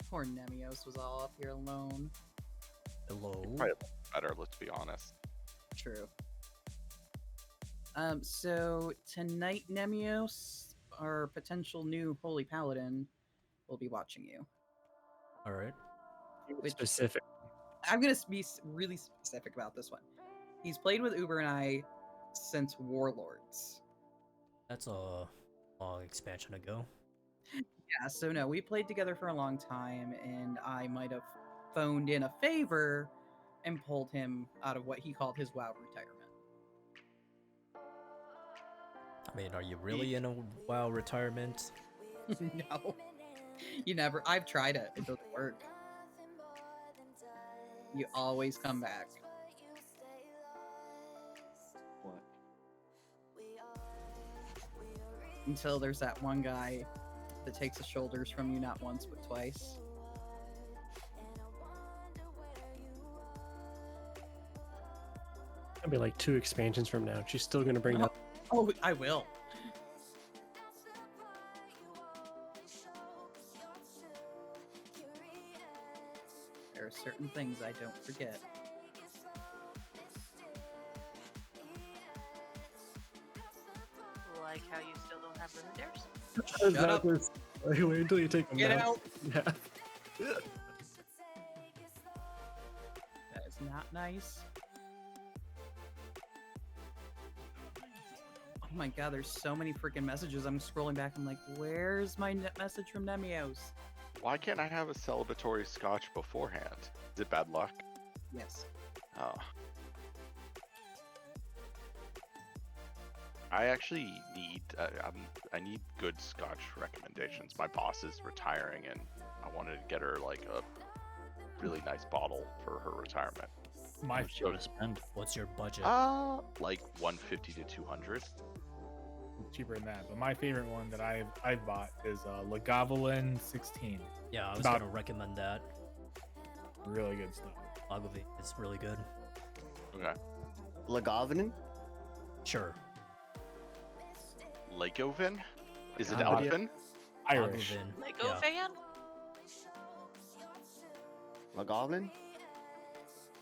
Poor Nemios was all up here alone. Hello. Probably better, let's be honest. True. So tonight, Nemios, our potential new Holy Paladin, will be watching you. All right. Specific. I'm going to be really specific about this one. He's played with Uber and I since Warlords. That's a long expansion ago. Yeah, so no, we played together for a long time, and I might have phoned in a favor and pulled him out of what he called his WoW retirement. I mean, are you really in a WoW retirement? No. You never. I've tried it. It doesn't work. You always come back. What? Until there's that one guy that takes the shoulders from you not once but twice. It'll be like 2 expansions from now. She's still gonna bring up. Oh, I will. There are certain things I don't forget. Like how you still don't have limiters? Shut up. Wait until you take them Get out. out. Yeah. That is not nice. Oh my god, there's so many freaking messages. I'm scrolling back. I'm like, where's my message from Nemios? Why can't I have a celebratory scotch beforehand? Is it bad luck? Yes. Oh. I actually need I need good scotch recommendations. My boss is retiring, and I wanted to get her like a really nice bottle for her retirement. My So- to spend What's your budget? Like 150 to 200. cheaper than that, but my favorite one that I've bought is Lagavulin 16. Yeah, I was about- gonna recommend that. Really good stuff. Ogilvy is really good. Okay. Lagavulin? Sure. Lagovin? Is it God. Elfin? Irish. Ogilvy. Lego Yeah. fan? Lagavulin?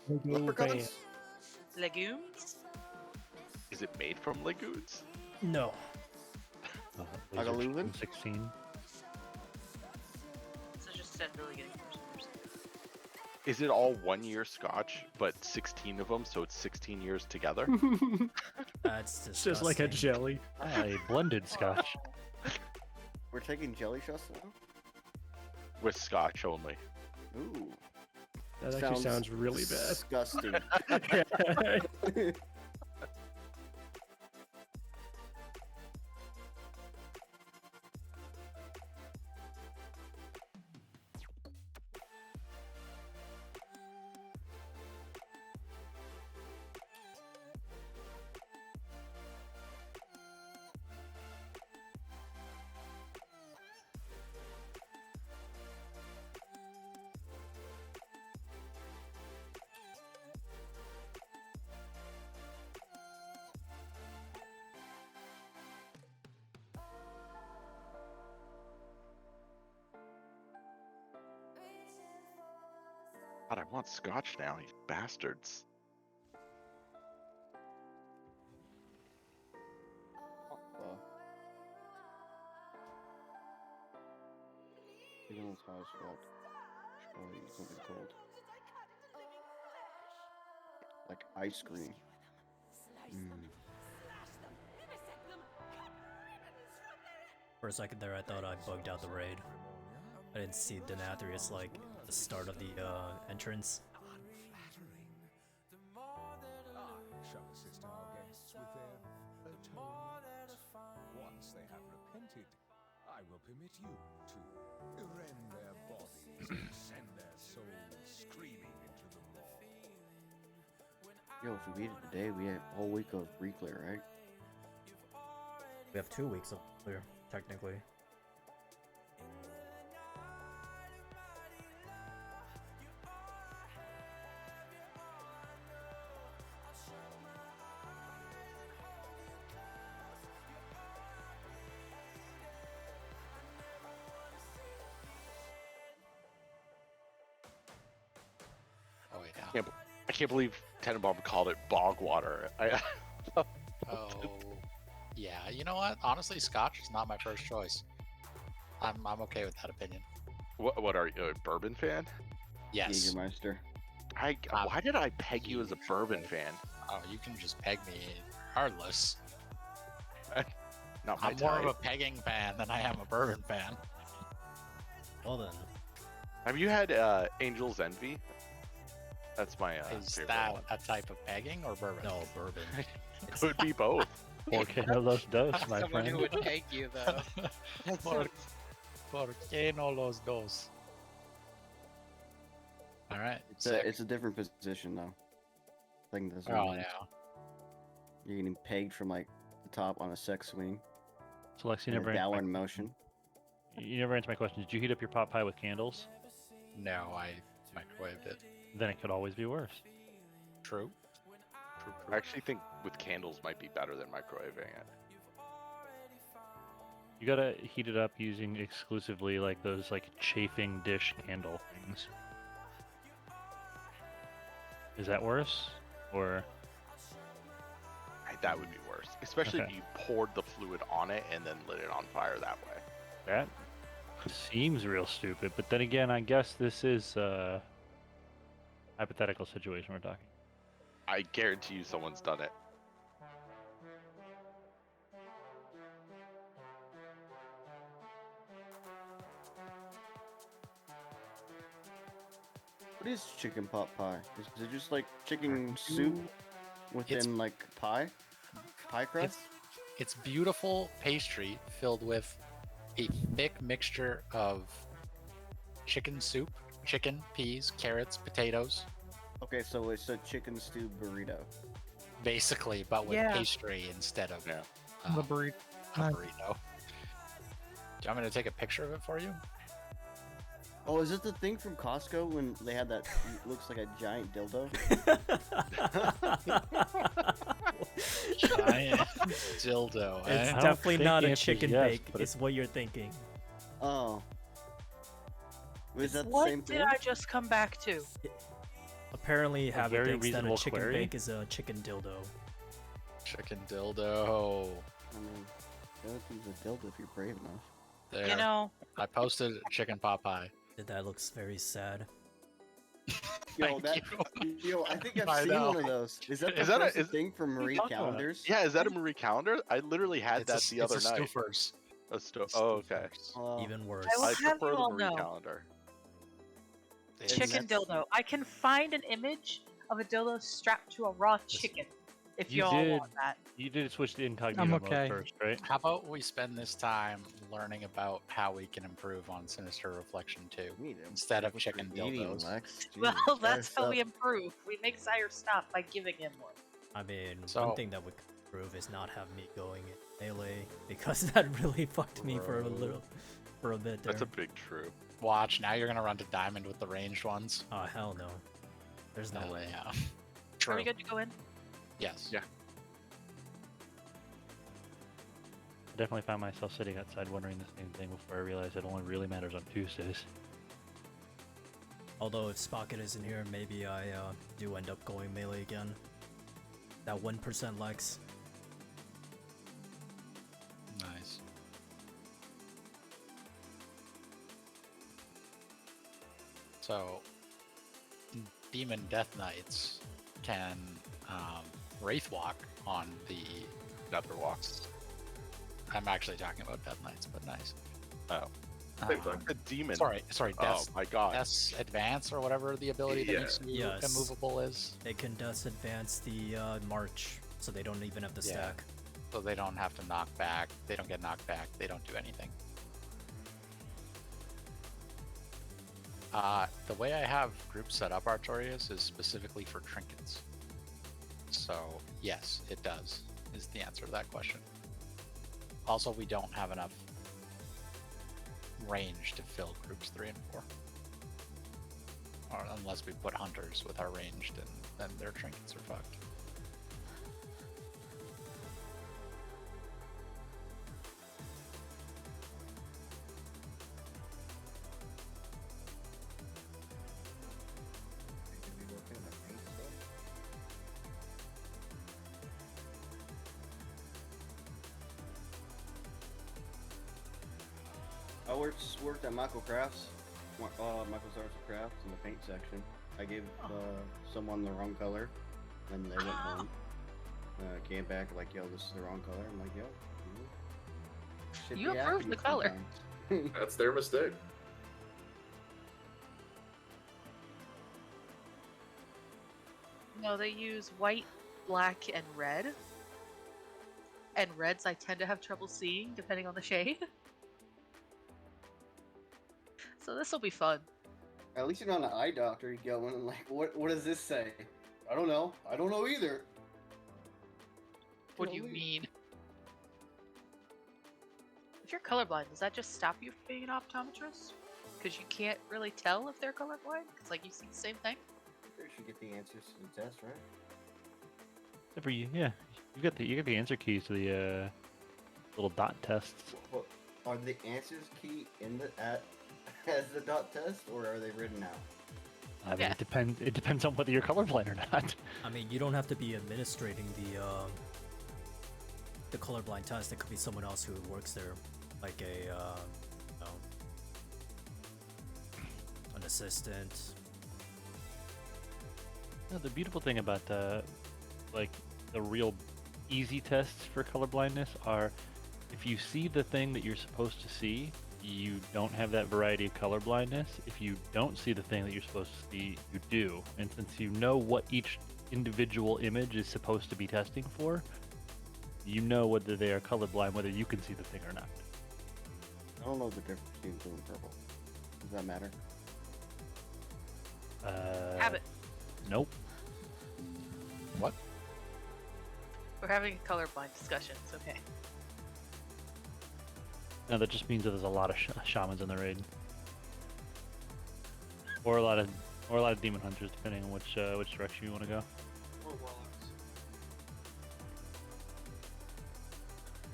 Legume Leprechauns? Legumes? Is it made from legumes? No. Lagaluvin? 16. So just said really good English. Is it all 1 year scotch, but 16 of them, so it's 16 years together? That's disgusting. It's just like a jelly. A blended scotch. We're taking jelly shots now? With scotch only. Ooh. That actually sounds really bad. Disgusting. God, I want scotch now, you bastards. Feeling hot as fuck. Should probably eat something cold. Like ice cream. For a second there, I thought I bugged out the raid. I didn't see Denathrius like at the start of the entrance. Shall assist our guests with their atonement. Once they have repented, I will permit you to rend their bodies and send their souls screaming into the maw. Yo, if we beat it today, we have a whole week of reclear, right? We have 2 weeks of clear, technically. I can't believe Tenenbaum called it bog water. Oh, yeah. You know what? Honestly, Scotch is not my first choice. I'm okay with that opinion. What are you, a bourbon fan? Yes. Jägermeister. Why did I peg you as a bourbon fan? Oh, you can just peg me regardless. Not my I'm more of type. a pegging fan than I am a bourbon fan. Well then, Have you had Angel's Envy? That's my Is favorite that one. a type of pegging or bourbon? no bourbon. Could be both. Porque no los dos, my Someone who friend. would peg you, though. ¿Por qué no los dos? All right. It's a different position though. Thing doesn't. Oh yeah. You're getting pegged from like the top on a sex swing. So Lex, you In a never, answered downward my, motion. you never answered my question. Did you heat up your pot pie with candles? No, I microwaved it. Then it could always be worse. True. I actually think with candles might be better than microwaving it. You gotta heat it up using exclusively like those like chafing dish candle things. Is that worse? Or That would be worse, especially Okay. if you poured the fluid on it and then lit it on fire that way. that seems real stupid, but then again, I guess this is a hypothetical situation we're talking. I guarantee you someone's done it. What is chicken pot pie? Is it just like chicken soup within like pie? Pie crust? It's beautiful pastry filled with a thick mixture of chicken soup, chicken, peas, carrots, potatoes, Okay, so it's a chicken stew burrito. basically, but with Yeah. pastry instead of Yeah. The burrito. a burrito. Do you want me to take a picture of it for you? Oh, is it the thing from Costco when they had that looks like a giant dildo? Giant dildo. It's Eh? don't definitely think not the a answer is chicken yes, bake. but It's what you're thinking. Oh. Was that the What same did thing? I just come back to? Apparently, Habit very thinks that a reasonable chicken query. bake is a chicken dildo. Chicken dildo. I mean, everything's a dildo if you're brave enough. There. You know, I posted chicken pot pie. That looks very sad. Yo, Thank yo, I think I've I seen know. one of those. Is that the Is that a- first is- thing from Marie talking about? Callender's? Yeah, is that a Marie Calendar? I literally had that the other it's a night. Stouffer's. Oh, okay. Even worse. I will I have prefer you the all Marie know. Calendar. It's- chicken dildo. I can find an image of a dildo strapped to a raw chicken. If You y'all did. want that. You did switch to incognito I'm mode okay. first, right? How about we spend this time learning about how we can improve on Sinister Reflection 2 We need to- instead of what chicken you're eating, dildos? Lex. Well, Jesus that's Christ, how we improve. We make Sire stop by giving him one. I mean, So- one thing that would improve is not have me going in melee because that really fucked me for a bit there. That's a big true. Watch, now you're gonna run to diamond with the ranged ones. Oh hell no. There's no way. Yeah. Are True. we good to go in? Yes. Yeah. I definitely found myself sitting outside wondering the same thing before I realized it only really matters on Tuesdays. Although if Spocket isn't here, maybe I do end up going melee again. That 1% Lex. Nice. So, Demon Death Knights can Wraith Walk on the Nether walks. I'm actually talking about Death Knights, but nice. Oh. The demon. Sorry, Oh Death's, my god. Death's Advance or whatever the ability that Yeah. makes you Yes. immovable is. They can thus advance the March, so they don't even have to Yeah. stack. So they don't have to knock back. They don't get knocked back. They don't do anything. The way I have groups set up, Artorias, is specifically for trinkets. So, yes, it does, is the answer to that question. Also, we don't have enough range to fill groups 3 and 4. Or unless we put hunters with our ranged, and then their trinkets are fucked. I worked at Michael Crafts, Michael's Arts and Crafts in the paint section. I gave someone the wrong color, and they went home. Came back like, yo, this is the wrong color. I'm like, yo, should You be approved the accurate color. sometimes. That's their mistake. No, they use white, black, and red. And reds I tend to have trouble seeing depending on the shade. So this will be fun. At least you're not an eye doctor. You go in and like, what does this say? I don't know. I don't know either. What do you mean? If you're colorblind, does that just stop you from being an optometrist? Because you can't really tell if they're colorblind? It's like you see the same thing? You should get the answers to the test, right? Except for you, yeah. You got the answer keys to the little dot tests. Well, are the answers key in the as the dot test, or are they written out? I mean, Yeah. it depends on whether you're colorblind or not. I mean, you don't have to be administrating the colorblind test. It could be someone else who works there, like a an assistant. No, the beautiful thing about like the real easy tests for colorblindness are if you see the thing that you're supposed to see, you don't have that variety of color blindness. If you don't see the thing that you're supposed to see, you do. And since you know what each individual image is supposed to be testing for, you know whether they are colorblind, whether you can see the thing or not. I don't know the difference between blue and purple. Does that matter? Habit. Nope. What? We're having a colorblind discussion. It's okay. No, that just means that there's a lot of shamans in the raid, or a lot of demon hunters, depending on which direction you want to go.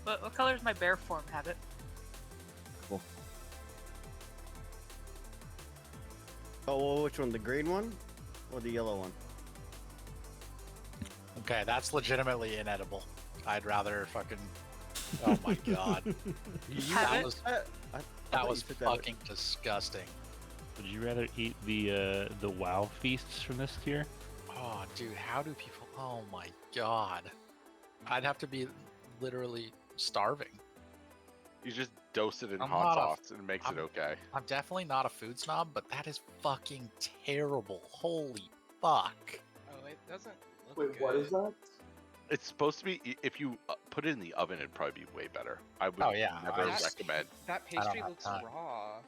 What color is my bear form, Habit? Cool. Oh, well, which one? The green one or the yellow one? Okay, that's legitimately inedible. I'd rather fucking. Oh my god. Habit? That was fucking disgusting. Would you rather eat the WoW feasts from this tier? Oh, dude, how do people? Oh my god. I'd have to be literally starving. You just dose it in I'm hot not a- sauce and it makes it I'm- okay. I'm definitely not a food snob, but that is fucking terrible. Holy fuck. Oh, it doesn't look Wait, what is that? It's supposed to be, if you put it in the oven, it'd probably be way better. I would Oh, yeah, never that's- recommend. That don't pastry have looks time. raw.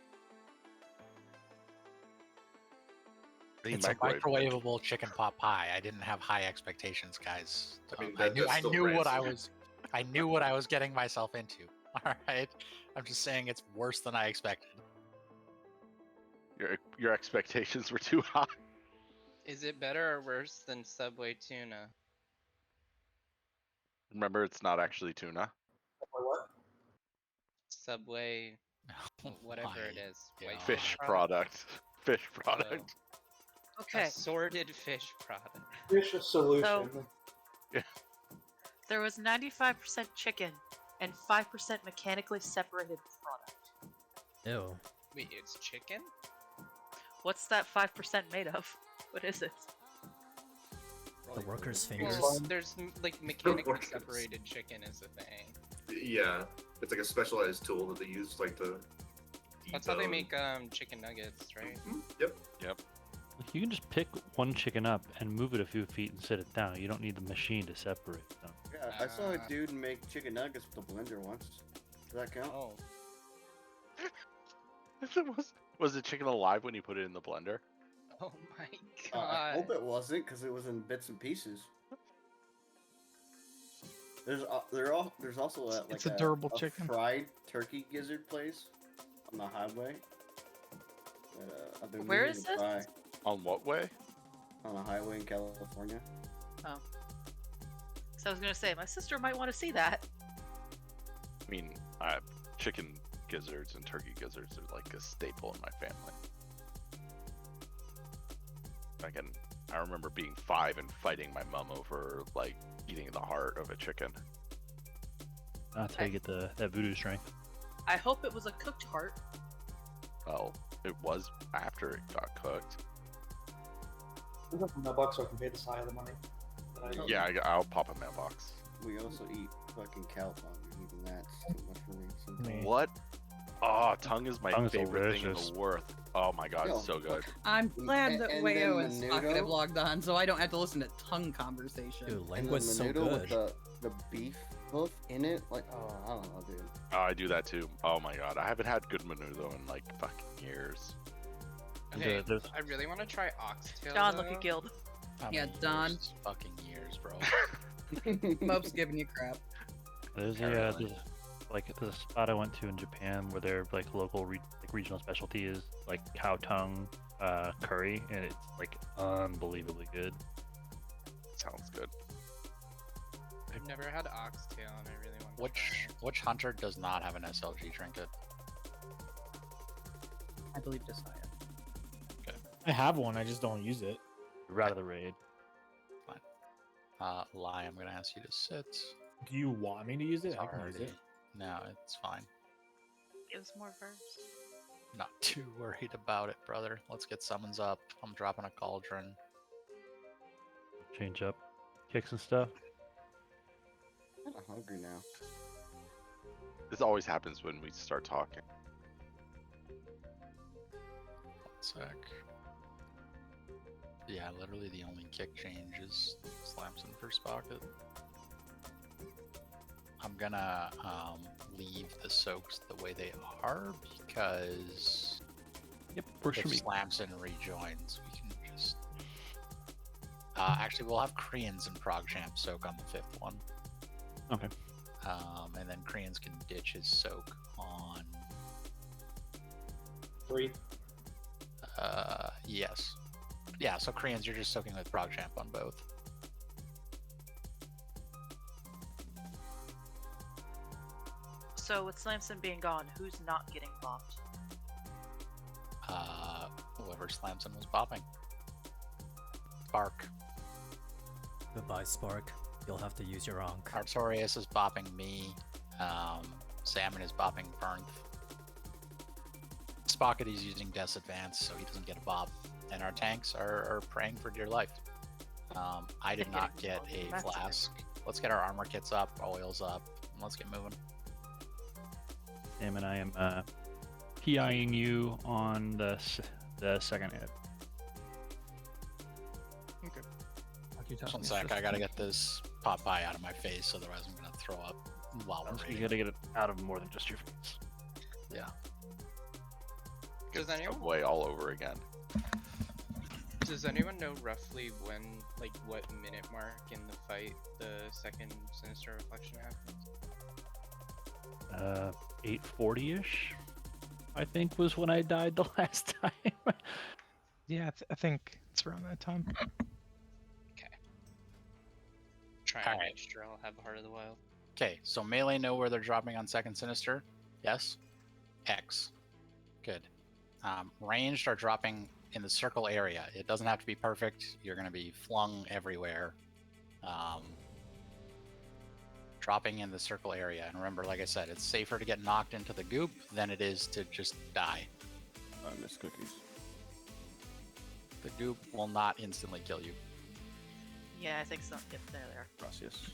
It's a microwavable chicken pot pie. I didn't have high expectations, guys. I mean, I that's knew still what I rancid. was I knew what I was getting myself into. All right. I'm just saying it's worse than I expected. Your expectations were too high. Is it better or worse than Subway tuna? Remember, it's not actually tuna. What? Subway, Oh whatever my it is. White God. Fish product. Fish product. Okay. Assorted fish product. Fish a solution. So- There was 95% chicken and 5% mechanically separated product. Ew. Wait, it's chicken? What's that 5% made of? What is it? The workers' Well, fingers. there's like mechanically Workers. separated chicken is a thing. Yeah, it's like a specialized tool that they use, like to. That's how they make chicken nuggets, right? Yep. You can just pick one chicken up and move it a few feet and sit it down. You don't need the machine to separate them. Yeah, I saw a dude make chicken nuggets with a blender once. Does that count? Oh, Was the chicken alive when you put it in the blender? oh my I god. hope it wasn't, because it was in bits and pieces. There's also like It's a durable a chicken. fried turkey gizzard place on the highway. That, I've been Where meaning is to this? try. On what way? On a highway in California. So I was gonna say, my sister might want to see that. I mean, chicken gizzards and turkey gizzards are like a staple in my family. I remember being 5 and fighting my mom over like eating the heart of a chicken. That's how you get that voodoo strength. I hope it was a cooked heart. Well, it was after it got cooked. I'll open my box so I can pay the side of the money. Yeah, I'll pop a mailbox. We also eat fucking cow tongue, and even that's too much for me. Sometimes. What? Oh, tongue is my Tongue is favorite thing in delicious. the world. Oh my god, it's so good. I'm glad that and Wayo then and menudo. Talkative logged on, so I don't have to listen to tongue conversation. Dude, And the language's so menudo with good. the beef hoof in it, like, oh, I don't know, dude. Oh, I do that too. Oh my god, I haven't had good menudo in like fucking years. Okay, there's- I really want to try oxtail. John, look though. at Guild. How Yeah, many Don. years? Fucking years, bro. Mope's giving you crap. There's Apparently. there's a spot I went to in Japan where their like local regional specialty is like cow tongue curry, and it's like unbelievably good. Sounds good. I've never had oxtail, and I really want to try it. Which hunter does not have an SLG trinket? I believe Josiah. I have one. I just don't use it. You're out of the raid. Lie, I'm gonna ask you to sit. Do you want me to use it? I can use Already. it. No, it's fine. It was more verse. Not too worried about it, brother. Let's get summons up. I'm dropping a cauldron. Change up kicks and stuff. I'm kinda hungry now. This always happens when we start talking. 1 sec. Yeah, literally the only kick change is Slamson first pocket. I'm gonna leave the soaks the way they are because Yep, works if for me. Slamson rejoins, we can just. Actually, we'll have Koreans and ProgChamp soak on the 5th one. Okay. And then Koreans can ditch his soak on. 3. Yes. Yeah, so Koreans, you're just soaking with ProgChamp on both. So with Slamson being gone, who's not getting bopped? Whoever Slamson was bopping. Spark. Goodbye, Spark. You'll have to use your Ankh. Artorias is bopping me. Salmon is bopping Burnth. Spocket is using Death's Advance, so he doesn't get a bop. And our tanks are praying for dear life. I did not get a That's okay. flask. Let's get our armor kits up, oils up, and let's get moving. Sam and I am PIing you on the second hit. Just 1 sec, I gotta get this pot pie out of my face, otherwise I'm gonna throw up while we're You raiding. gotta get it out of more than just your face. Yeah. Get Does anyone- Subway all over again. Does anyone know roughly when, like, what minute mark in the fight the second Sinister Reflection happens? 840-ish, I think, was when I died the last time. Yeah, I think it's around that time. Try All and right. make sure I'll have Heart of the Wild. Okay, so melee know where they're dropping on second Sinister? Yes? X. Good. Ranged are dropping in the circle area. It doesn't have to be perfect. You're going to be flung everywhere. Dropping in the circle area. And remember, like I said, it's safer to get knocked into the goop than it is to just die. I miss cookies. The goop will not instantly kill you. Yeah, I think so. Yep, there. Gracias.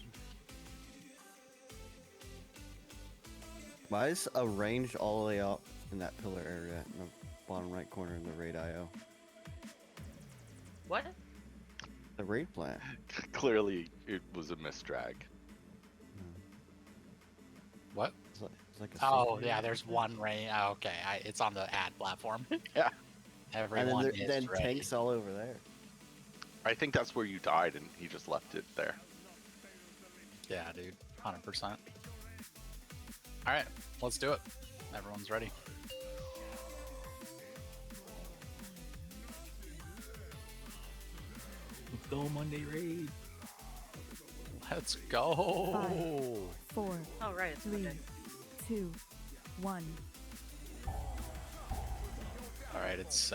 Why is a range all the way up in that pillar area in the bottom right corner in the raid IO? What? The raid plant. Clearly, it was a misdrag. What? It's like a Oh, safe yeah, area. there's one range. Oh, okay, it's on the ad platform. Yeah. Everyone And is then ready. tanks all over there. I think that's where you died, and he just left it there. Yeah, dude, 100%. All right, let's do it. Everyone's ready. Let's go Monday raid. Let's go. 4, Oh, right, it's 3, Monday. 2, 1. All right, it's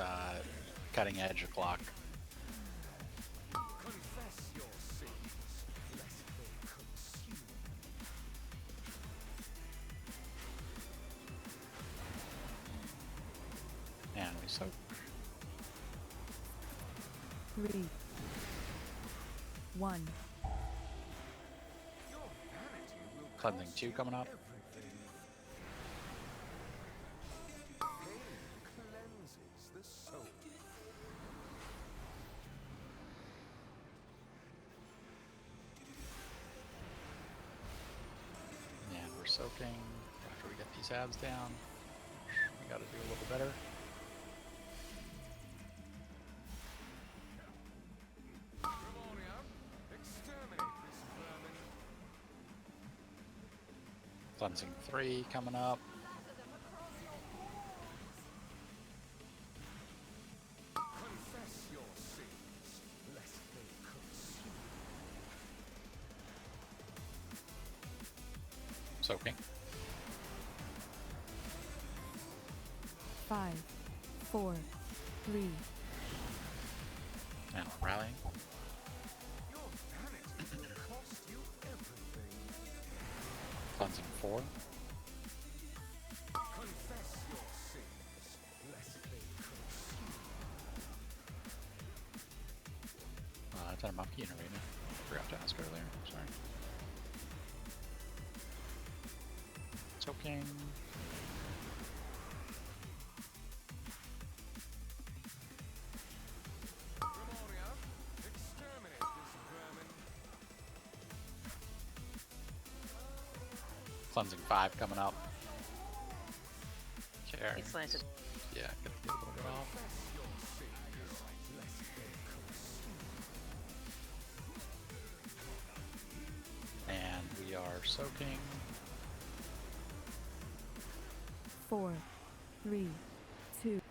cutting edge o'clock. soak. 3, 1. Cleansing 2 coming up. Cleanses the soul. And we're soaking after we get these abs down. We gotta do a little better. Cleansing 3 coming up. Confess your sins, lest they consume. Soaking. 5, 4, 3, And we're rallying. Your vanity will cost you everything. Cleansing 4. Confess your sins, lest they consume. I've done a monkey in arena. Forgot to ask earlier. Sorry. Soaking. Exterminate this vermin. Cleansing 5 coming up. Care. He slanted. Yeah, gonna get a little bit off. Confess your sins, lest they consume. And we are soaking. 4, 3, 2. Your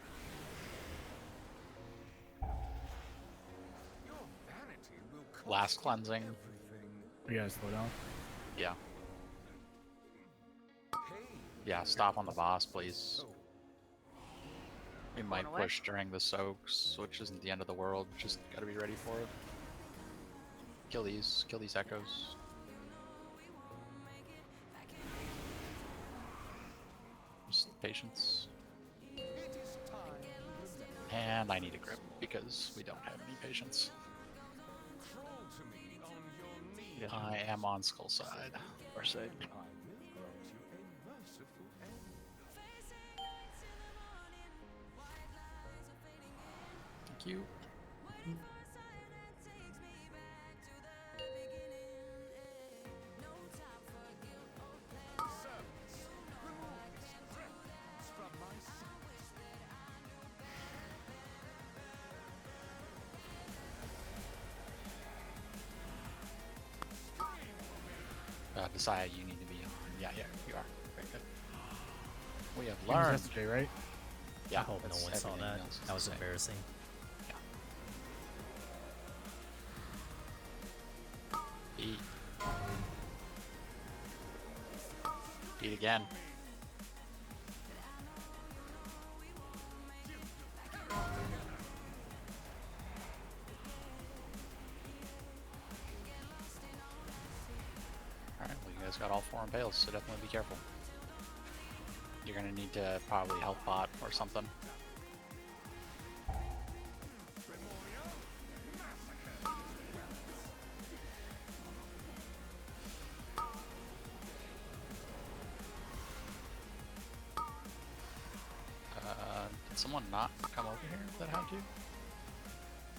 vanity will cost Last you cleansing. everything. We gotta slow down. Yeah. Pain Yeah, stop on the boss, please. We might away? push during the soaks, which isn't the end of the world. Just gotta be ready for it. Kill these echoes. Just patience. It is time to remember. And I need a grip because we don't have any patience. Crawl to me on your knees. I am on skull side. Or side. I will grant you a merciful end. Thank you. Servants, remove this dreadnought from my sight. Desire, you need to be on. Yeah, you are. Very good. We have Game's learned. yesterday, right? Yeah, I hope no that's one saw everything that. else is That was the same. embarrassing. Eat. Eat again. Alright, well you guys got all 4 impales, so definitely be careful. You're gonna need to probably help bot or something. Did someone not come over here that had to?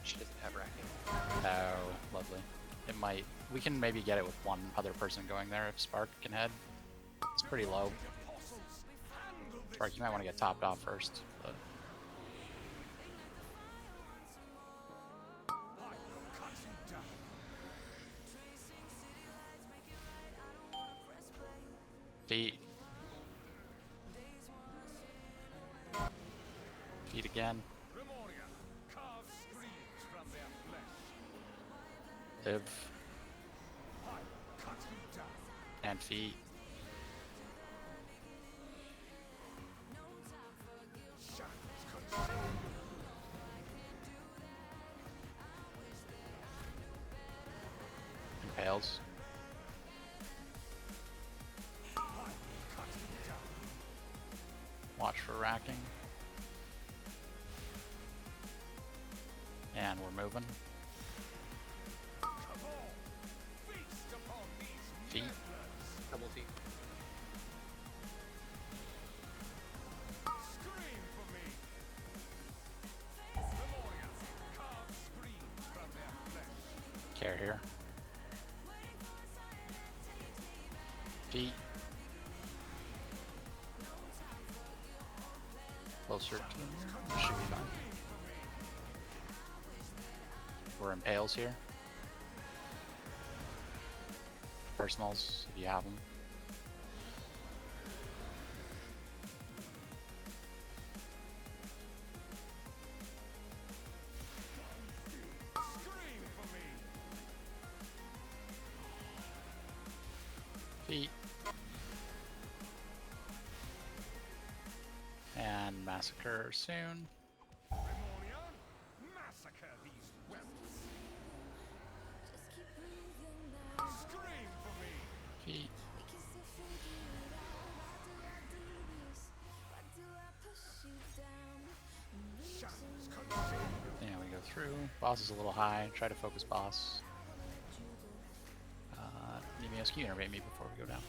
She doesn't have racking. Oh, lovely. It might. We can maybe get it with one other person going there if Spark can head. It's pretty low. Spark, you might want to get topped off first. But... Feet. Feet again. Live. And feet. Impales. Watch for racking. And we're moving. Feet. Double feet. Care here. Feet. Closer to here. Should be fine. We're impales here. Personals, if you have them. Feet. And massacre soon. Feet. Yeah, we go through. Boss is a little high. Try to focus boss. Nemios, can you innervate me before we go down?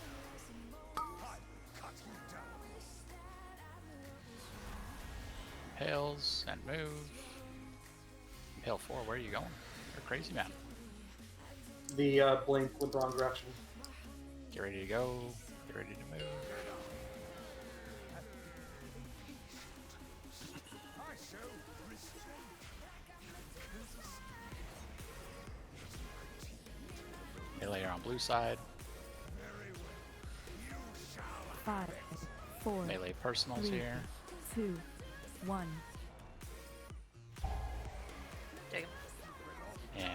Impales and move. Impale 4, where are you going? You're a crazy man. The blink went the wrong direction. Get ready to go. Get ready to move. Melee on blue side. 5, 4, Melee personals 3, here. 2, 1. Take him. And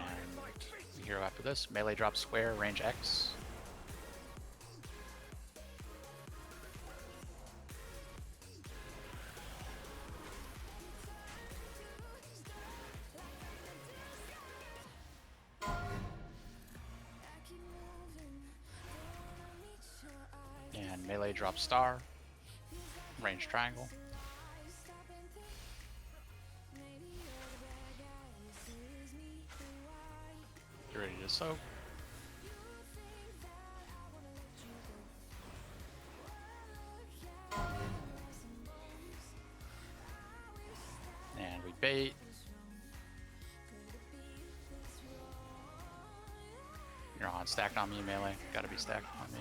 hero after this. Melee drop square, range X. And melee drop star, range triangle. Get ready to soak. And we bait. You're on, stacked on me, melee. Gotta be stacked on me.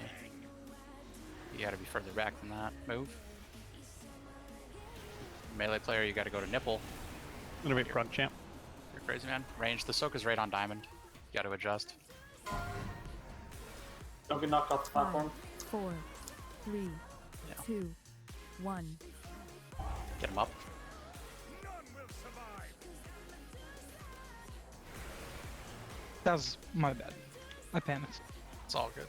You gotta be further back than that. Move. Melee player, you gotta go to nipple. Innervate front champ. You're crazy, man. Range, the soak is right on diamond. You gotta adjust. Don't get knocked off the platform. 4, 3, 2, 1. Get him up. That was my bad. I panicked. It's all good.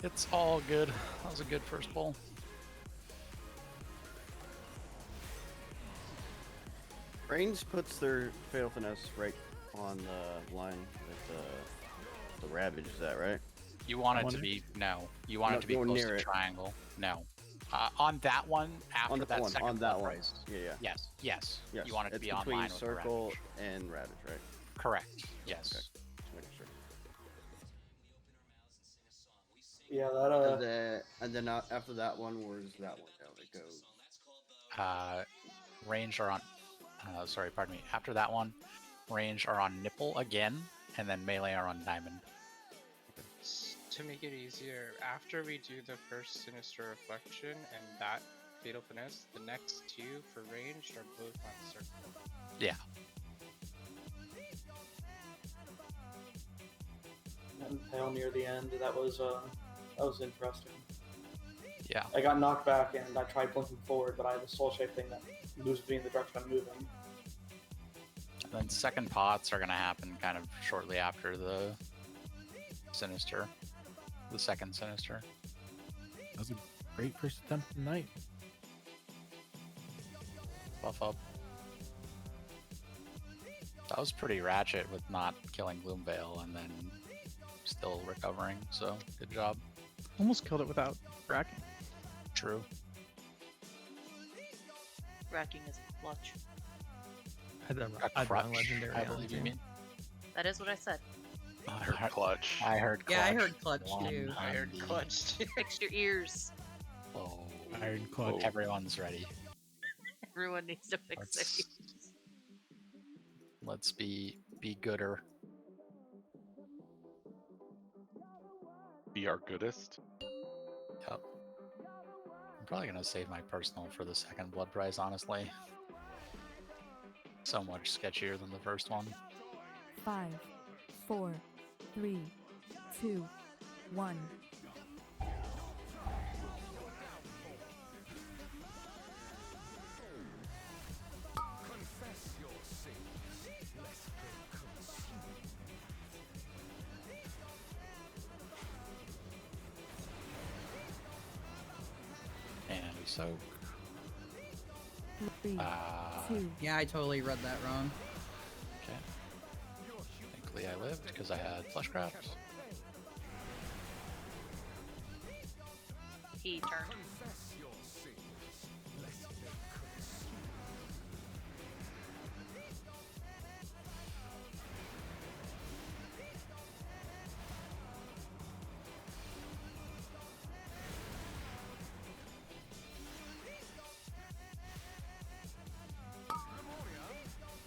It's all good. That was a good first pull. Brains puts their Fatal Finesse right on the line with the Ravage, is that right? You want it to be, no. You want it to be Nowhere close near to it. triangle. No. On that one, after On that that one, second on that pull one. price. Yeah. Yes, yes. Yes. You want it to It's be on between line with the Circle Ravage. and Ravage, right? Correct. Yes. Okay. Just making sure. Yeah, that And then after that one, where's that one down? It goes. Range are on. Sorry, pardon me. After that one, range are on nipple again, and then melee are on diamond. To make it easier, after we do the first Sinister Reflection and that Fatal Finesse, the next two for ranged are both on circle. Yeah. Impale near the end. That was interesting. Yeah. I got knocked back and I tried blinking forward, but I have a soul shape thing that moves me in the direction I'm moving. And then second pots are going to happen kind of shortly after the Sinister. The second Sinister. That was a great first attempt of the night. Buff up. That was pretty ratchet with not killing Gloomveil and then still recovering, so good job. Almost killed it without bracking. True. Racking is clutch. A crutch, I believe you mean. That is what I said. I heard clutch. I heard clutch. Yeah, I heard clutch One too. I heard on the- clutch too. Fix your ears. Oh, Iron clutch. everyone's ready. Everyone needs to fix their Let's- ears. Let's be gooder. Be our goodest. Yep. I'm probably gonna save my personal for the second blood prize, honestly. So much sketchier than the first one. 5, 4, 3, 2, 1. Confess your sins, lest they consume. And we soak. 3, Uh, 2, Yeah, I totally read that wrong. Okay. Thankfully I lived because I had flesh crafts. He turned. Confess your sins, lest they consume. Lemuria,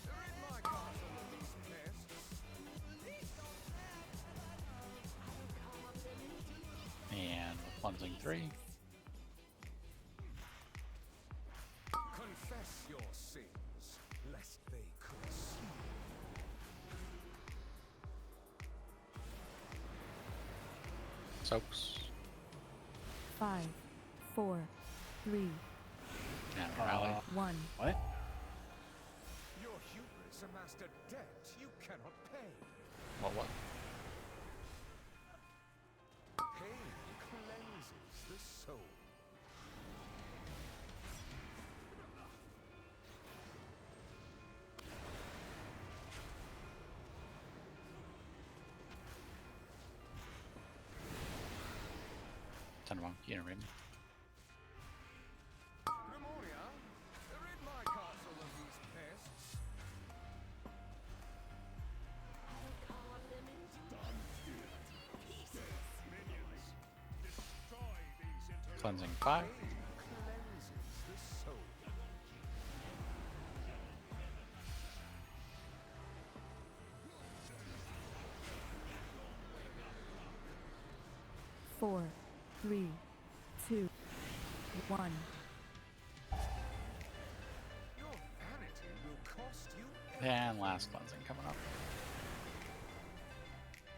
rid my castle of these pests. And cleansing 3. Confess your sins, lest they consume. Soaks. 5, 4, 3, And rally. 1. What? Your hubris amassed a debt you cannot pay. What? Pain cleanses the soul. Tendermonk, you know, read me. Lemuria, rid my castle of these pests. Cleansing 5. Cleanses the soul. 4, 3, 2, 1. Your vanity will cost you And last cleansing coming up.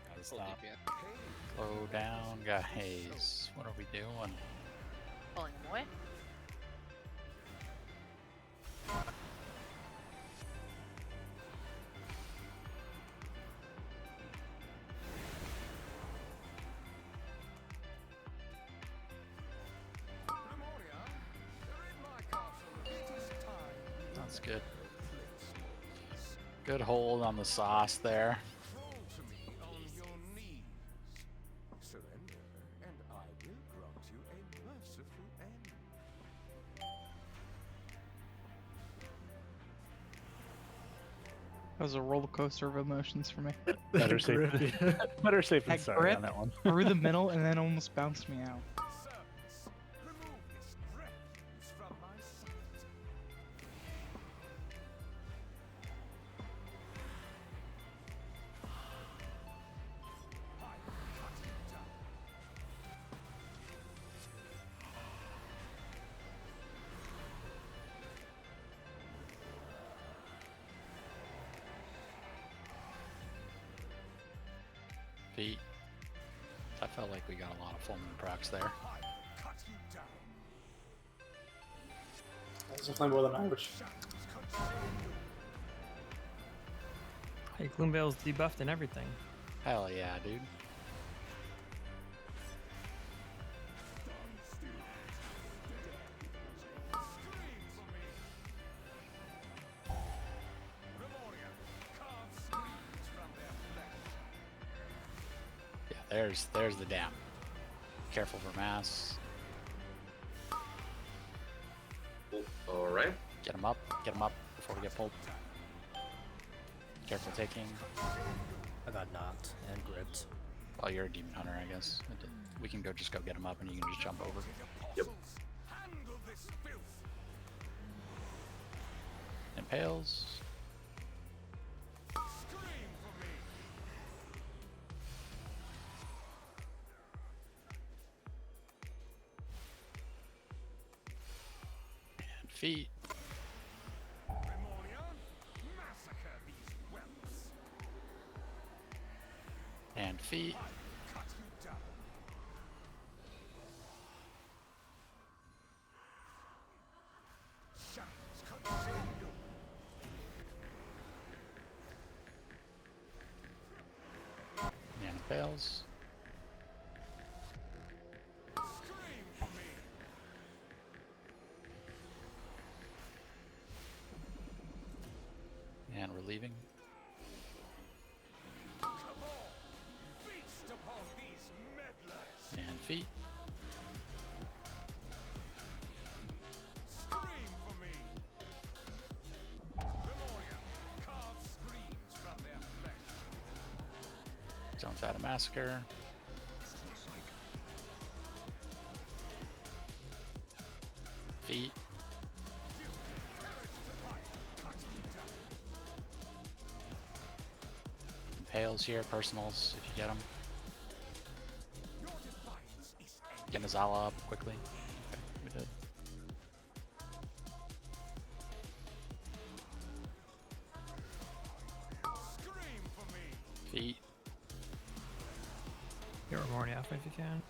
Gotta Full stop. DPS. Slow down, guys. What are we doing? Pulling him away. Lemuria, rid my castle. It is time. That's good. Good hold on the sauce there. Crawl to me on your knees. Surrender, and I will grant you a merciful end. That was a roller coaster of emotions for me. Better safe, better safe than That sorry grip on that one. through the middle and then almost bounced me out. Servants, remove this refuse from my sight. I cut it down. Pete. I felt like we got a lot of full moon procs there. I cut you down. That's definitely more than average. Hey, Gloomvale's debuffed and everything. Hell yeah, dude. Yeah, there's the dam. Careful for mass. All right. Get him up before we get pulled. Careful taking. I got knocked and gripped. Well, you're a demon hunter, I guess. We can just go get him up and you can just jump over. Yep. Impales. And feet. And feet. And fails. And we're leaving. And feet. Don't add a massacre. Feet. Impales here, personals if you get them. Get Nizala up quickly. Okay, we did. Feet. Get Remornia off if you can.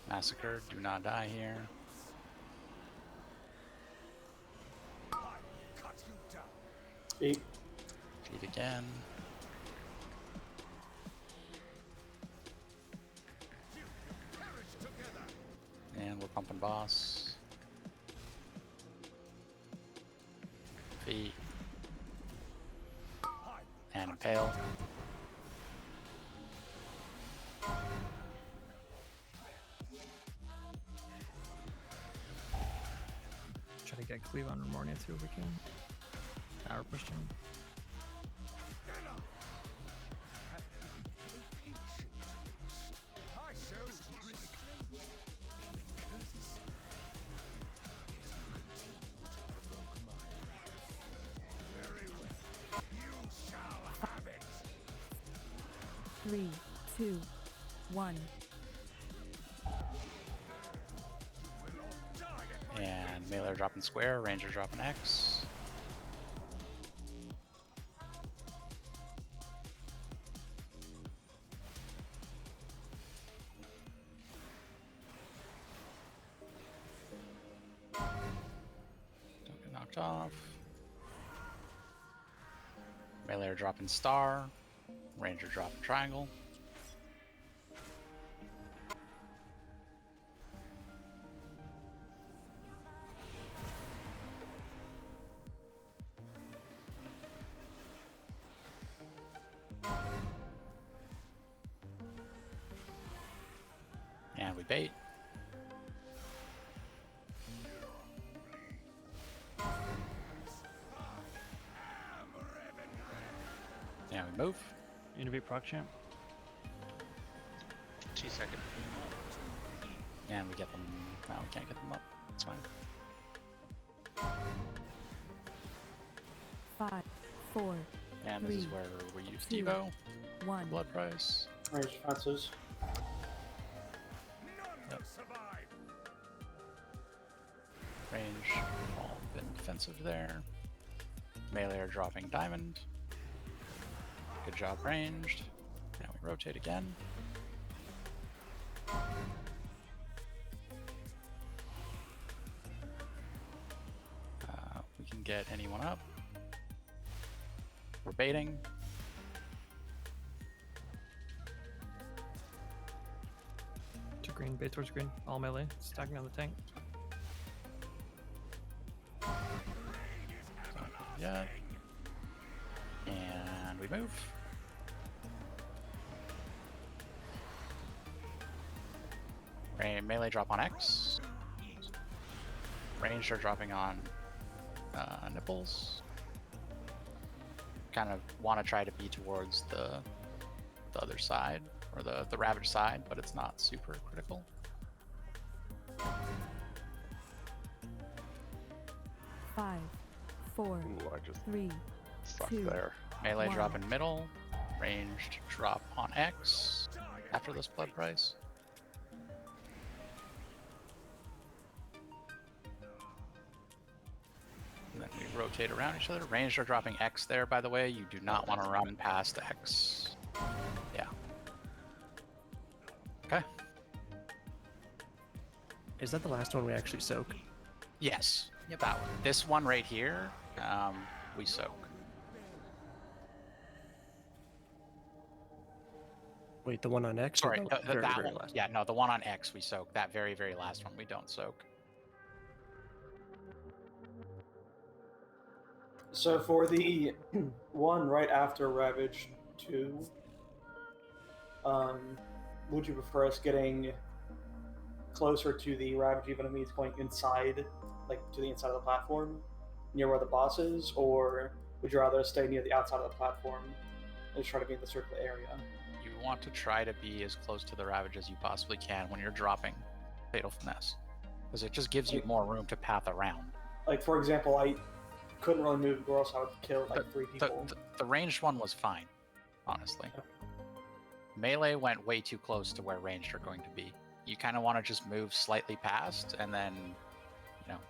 Massacre, do not die here. Feet. Feet again. And we're pumping boss. Feet. And impale. Try to get cleave on Remornia too if we can. Now we're pushing. Three, two, one. And melee dropping square, ranger dropping X. Don't get knocked off. Melee dropping star, ranger dropping triangle. And we bait. And we move. Innovate proc champ. 2 seconds. And we get them. No, we can't get them up. It's fine. 5, 4, And this is where we use 2, Devo. 1. Blood price. Range defenses. Yep. Range. All been defensive there. Melee are dropping diamond. Good job ranged. Now we rotate again. We can get anyone up. We're baiting. To green, bait towards green. All melee. Stacking on the tank. Yeah. And we move. Melee drop on X. Ranged are dropping on nipples. Kind of want to try to be towards the other side, or the ravage side, but it's not super critical. 5, 4, Ooh, I just 3, stuck 2, there. Melee 1. drop in middle, ranged drop on X after this blood price. And then we rotate around each other. Ranged are dropping X there, by the way. You do not want to run past X. Yeah. Okay. Is that the last one we actually soak? Yes. Yep. That one. This one right here, we soak. Wait, the one on X? Sorry, or the very, that very one. last? Yeah, no, the one on X we soak. That very, very last one we don't soak. So for the one right after Ravage 2, would you prefer us getting closer to the Ravage enemies going inside, like to the inside of the platform, near where the boss is, or would you rather stay near the outside of the platform and try to be in the circular area? You want to try to be as close to the Ravage as you possibly can when you're dropping Fatal Finesse, because it just gives you more room to path around. Like, for example, I couldn't really move, or else I would kill like 3 people. The ranged one was fine, honestly. Melee went way too close to where ranged are going to be. You kind of want to just move slightly past, and then, you know.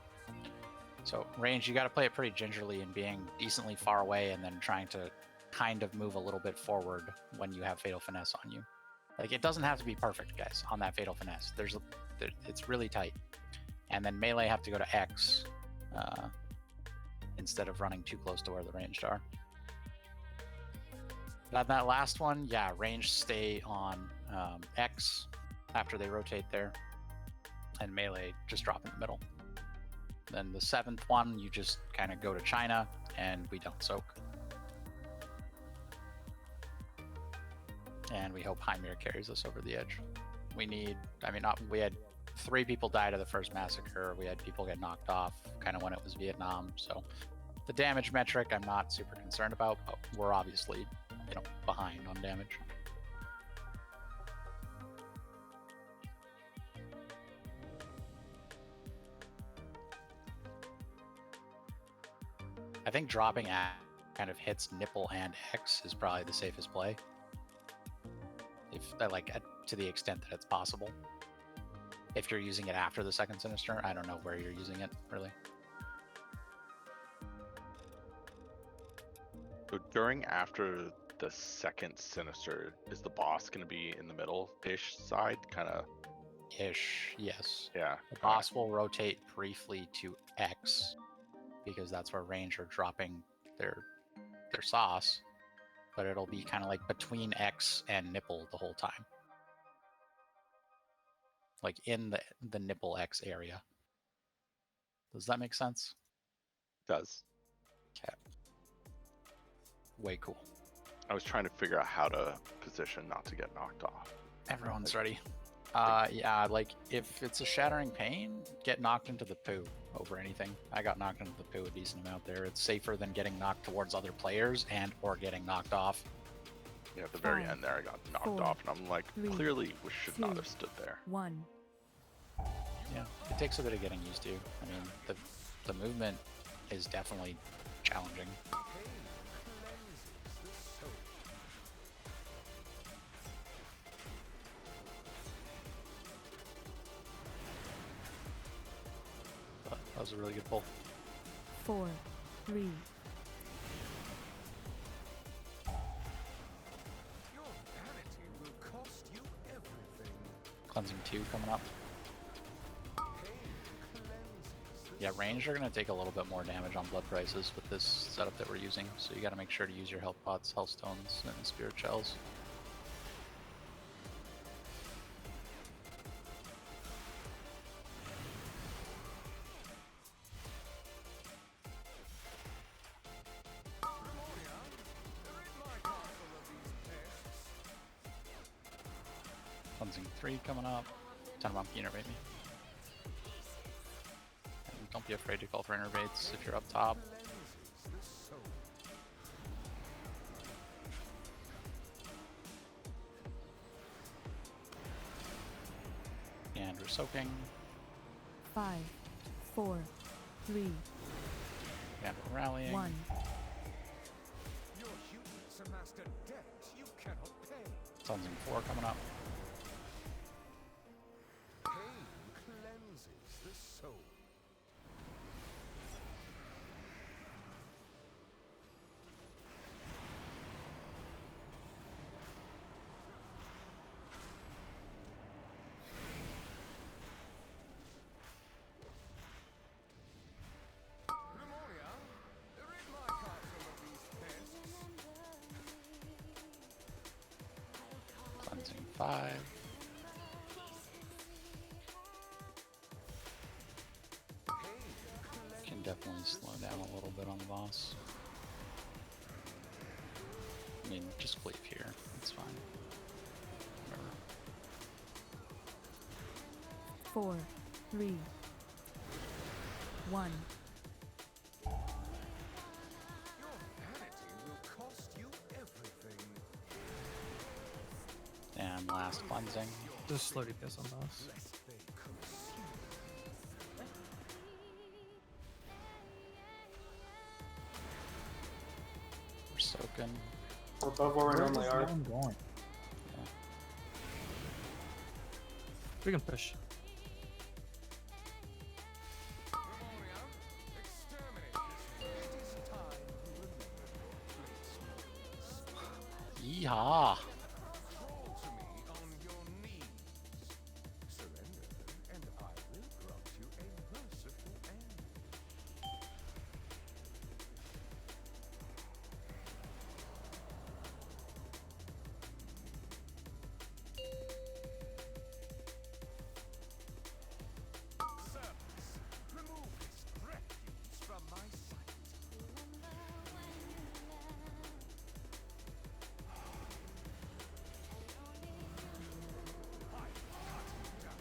So range, you got to play it pretty gingerly and being decently far away, and then trying to kind of move a little bit forward when you have Fatal Finesse on you. Like, it doesn't have to be perfect, guys, on that Fatal Finesse. It's really tight. And then melee have to go to X instead of running too close to where the ranged are. That last one, yeah, range stay on X after they rotate there, and melee just drop in the middle. Then the 7th one, you just kind of go to China, and we don't soak. And we hope Hymir carries us over the edge. We need, we had 3 people die to the first massacre. We had people get knocked off kind of when it was Vietnam. So the damage metric I'm not super concerned about, but we're obviously, behind on damage. I think dropping at kind of hits nipple and X is probably the safest play. If to the extent that it's possible. If you're using it after the 2nd Sinister, I don't know where you're using it, really. So during after the 2nd Sinister, is the boss going to be in the middle-ish side, kind of? Ish, yes. Yeah. The boss will rotate briefly to X, because that's where range are dropping their sauce, but it'll be kind of like between X and nipple the whole time. Like in the nipple X area. Does that make sense? It does. Okay. Way cool. I was trying to figure out how to position not to get knocked off. Everyone's ready. Yeah, like if it's a shattering pain, get knocked into the poo over anything. I got knocked into the poo a decent amount there. It's safer than getting knocked towards other players and or getting knocked off. Yeah, at the very end there, I got knocked off, and I'm like, clearly we should not have stood there. 1. Yeah, it takes a bit of getting used to. I mean, the movement is definitely challenging. That was a really good pull. 4, 3. Cleansing 2 coming up. Yeah, ranged are going to take a little bit more damage on blood prices with this setup that we're using, so you got to make sure to use your health pots, health stones, and spirit shells. Cleansing 3 coming up. Ton of unit rate me. And don't be afraid to call for innervates if you're up top. And we're soaking. 5, 4, 3, And we're rallying. 1. Your humans amassed a debt you cannot pay. Cleansing 4 coming up. Pain cleanses the soul. Pneumonia, rid my castle of these pests. Cleansing 5. Can definitely slow down a little bit on the boss. I mean, just cleave here. It's fine. Whatever. 4, 3, 1. Your vanity will cost you everything. And last cleansing. Just slow DPS on boss. Lest they consume. We're soaking. We're above where we normally are. Going? We can push. Pneumonia, exterminate this. It is time you remember your place. Yeehaw! Crawl to me on your knees. Surrender, and I will grant you a merciful end. Servants, remove this refuse from my sight. I cut you down.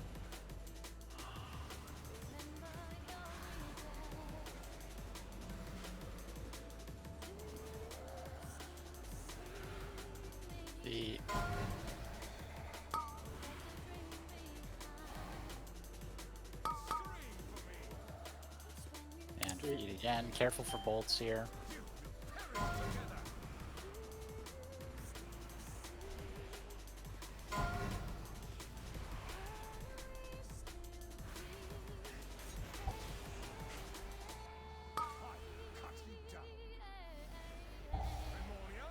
The and feed again. Careful for bolts here. Cut you down. Pneumonia,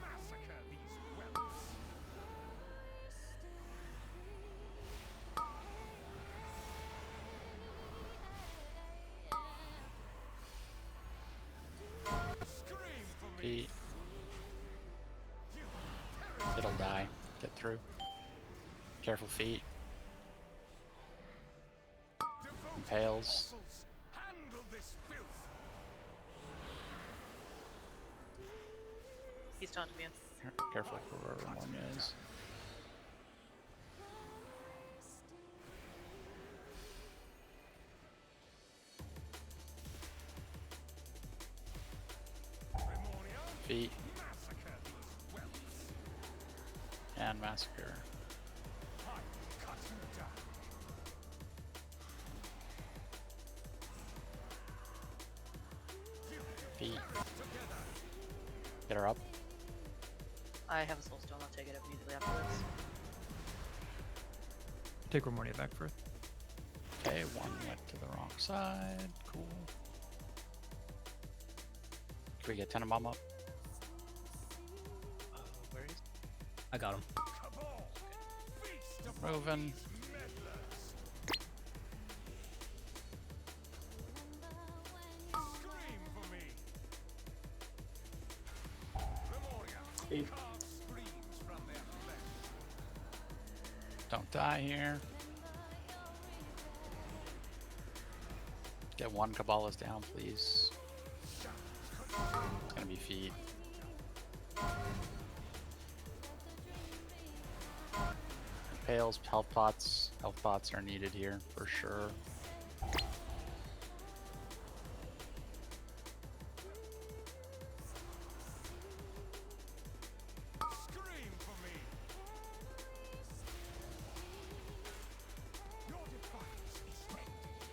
massacre these whelps. Scream for me. Feet. It'll die. Get through. Careful feet. Impales. Handle this filth. He's taunting me. Careful for where Ramon is. Feet. Massacre these whelps. And massacre. I cut you down. Feet. Get her up. I have a soul stone. I'll take it immediately after this. Take Ramonia back first. Okay, one went to the wrong side. Cool. Can we get Tenenbaum up? Where is? I got him. Moving. Scream for me. Pneumonia, Eight. carve screams from their flesh. Don't die here. Get one Kabbalah's down, please. It's gonna be feet. Pails, health pots. Health pots are needed here for sure.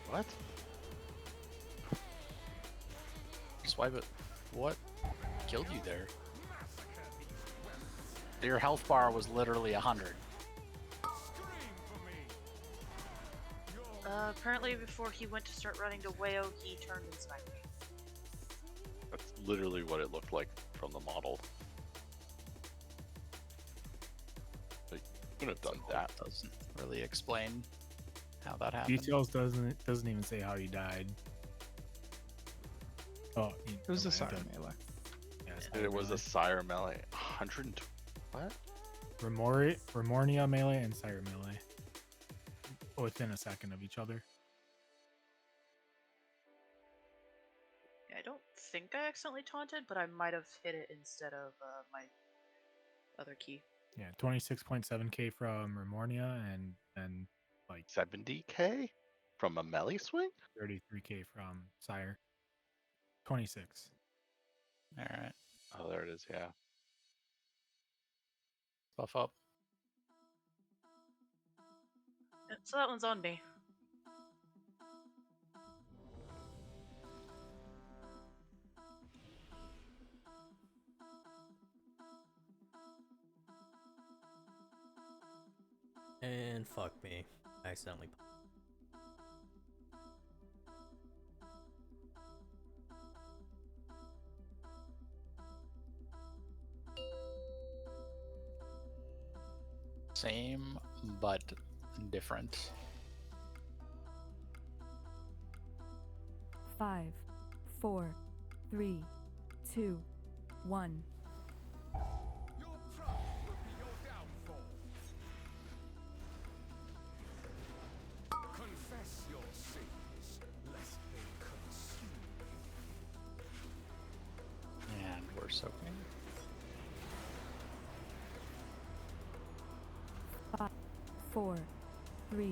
What? Swipe it. What killed you there? Your health bar was literally 100. Apparently before he went to start running to Wayo, he turned and sniped me. That's literally what it looked like from the model. But you couldn't have done that. Doesn't really explain how that happened. Details doesn't even say how he died. Oh, It was a sire melee. Yes, It was a sire melee. 120. What? Remornia melee and sire melee. Within a second of each other. I don't think I accidentally taunted, but I might have hit it instead of my other key. Yeah, 26.7k from Remornia and then like 70k from a melee swing? 33k from Sire. 26. Alright. Oh, there it is, yeah. Buff up. So that one's on me. And fuck me. I accidentally. Same, but different. 5, 4, 3, 2, 1. Confess your sins, lest they consume you. And we're soaking. 5, 4, 3.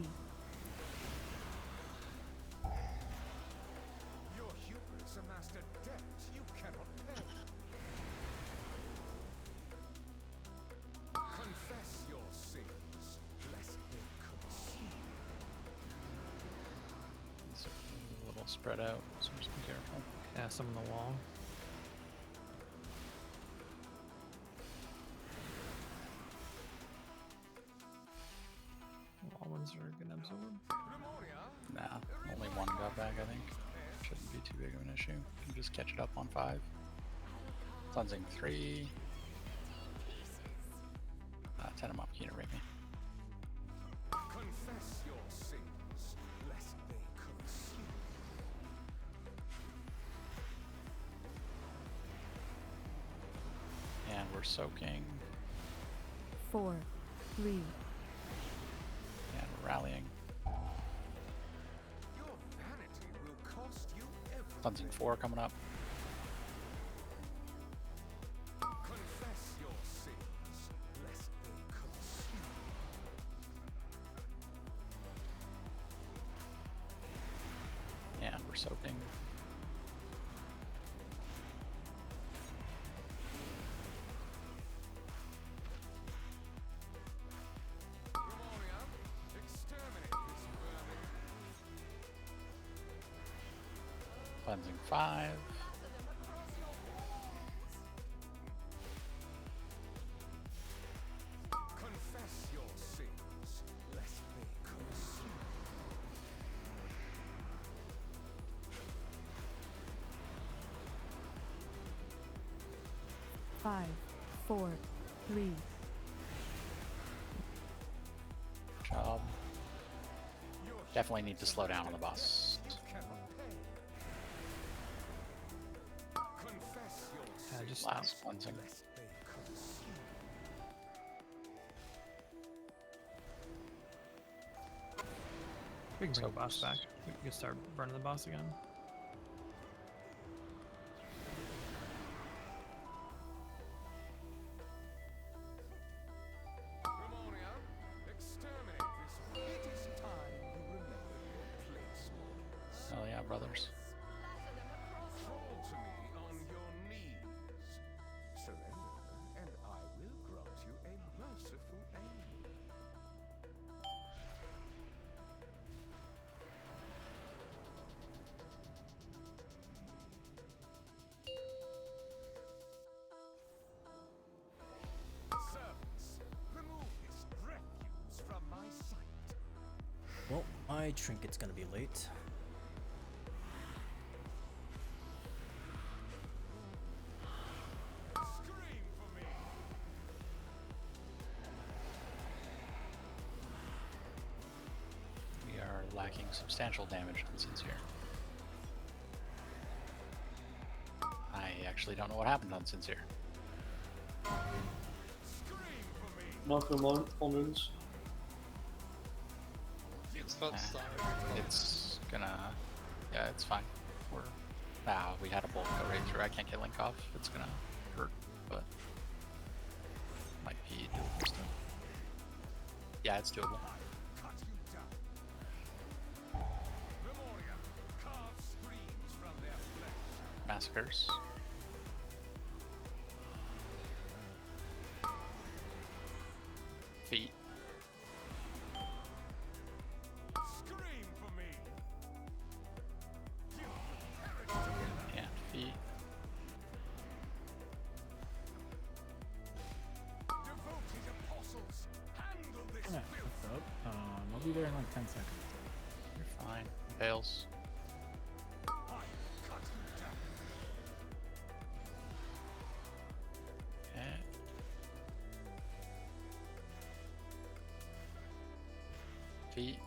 Your hubris amassed a debt you cannot pay. Confess your sins, lest they consume It's a little spread out, so just be careful. Yeah, some on the wall. Wall ones are gonna absorb. Nah, only one got back, I think. Shouldn't be too big of an issue. You can just catch it up on 5. Cleansing 3. 10 them up, you can rate me. Confess your sins, lest they consume And we're soaking. 4, 3. And we're rallying. Your vanity will cost you everything. Cleansing 4 coming up. Confess your sins, lest they consume And we're soaking. Cleansing 5. Confess your sins, lest they consume 5, 4, 3. Job. Definitely need to slow down on the boss. Confess your Yeah, just Last cleansing. lest they consume We can bring So the boss back. We can start burning the boss again. Ramonia, exterminate this. It is time you remember your place, mortals. Hell yeah, brothers. Crawl to me on your knees. Surrender, and I will grant you a merciful aid. my trinket's gonna be late. We are lacking substantial damage on Sincere. I actually don't know what happened on Sincere. Multiple full moons. It's not sorry. It's gonna... Yeah, it's fine. We had a bolt go right through. I can't get Link off. It's gonna hurt, but... Might be doable still. Yeah, it's doable. Massacres. Feet. And feet. Yeah, what's up? I'll be there in like 10 seconds. You're fine. Fails. Okay. Feet.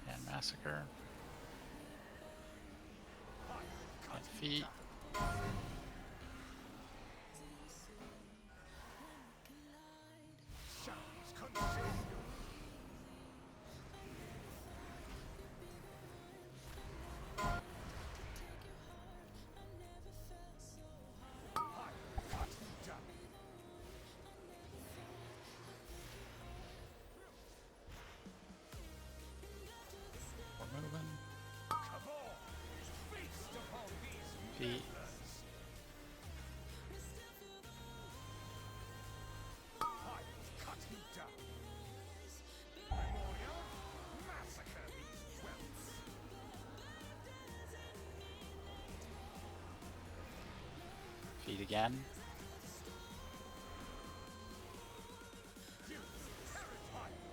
And massacre. And feet. We're moving. Feet. Feet again.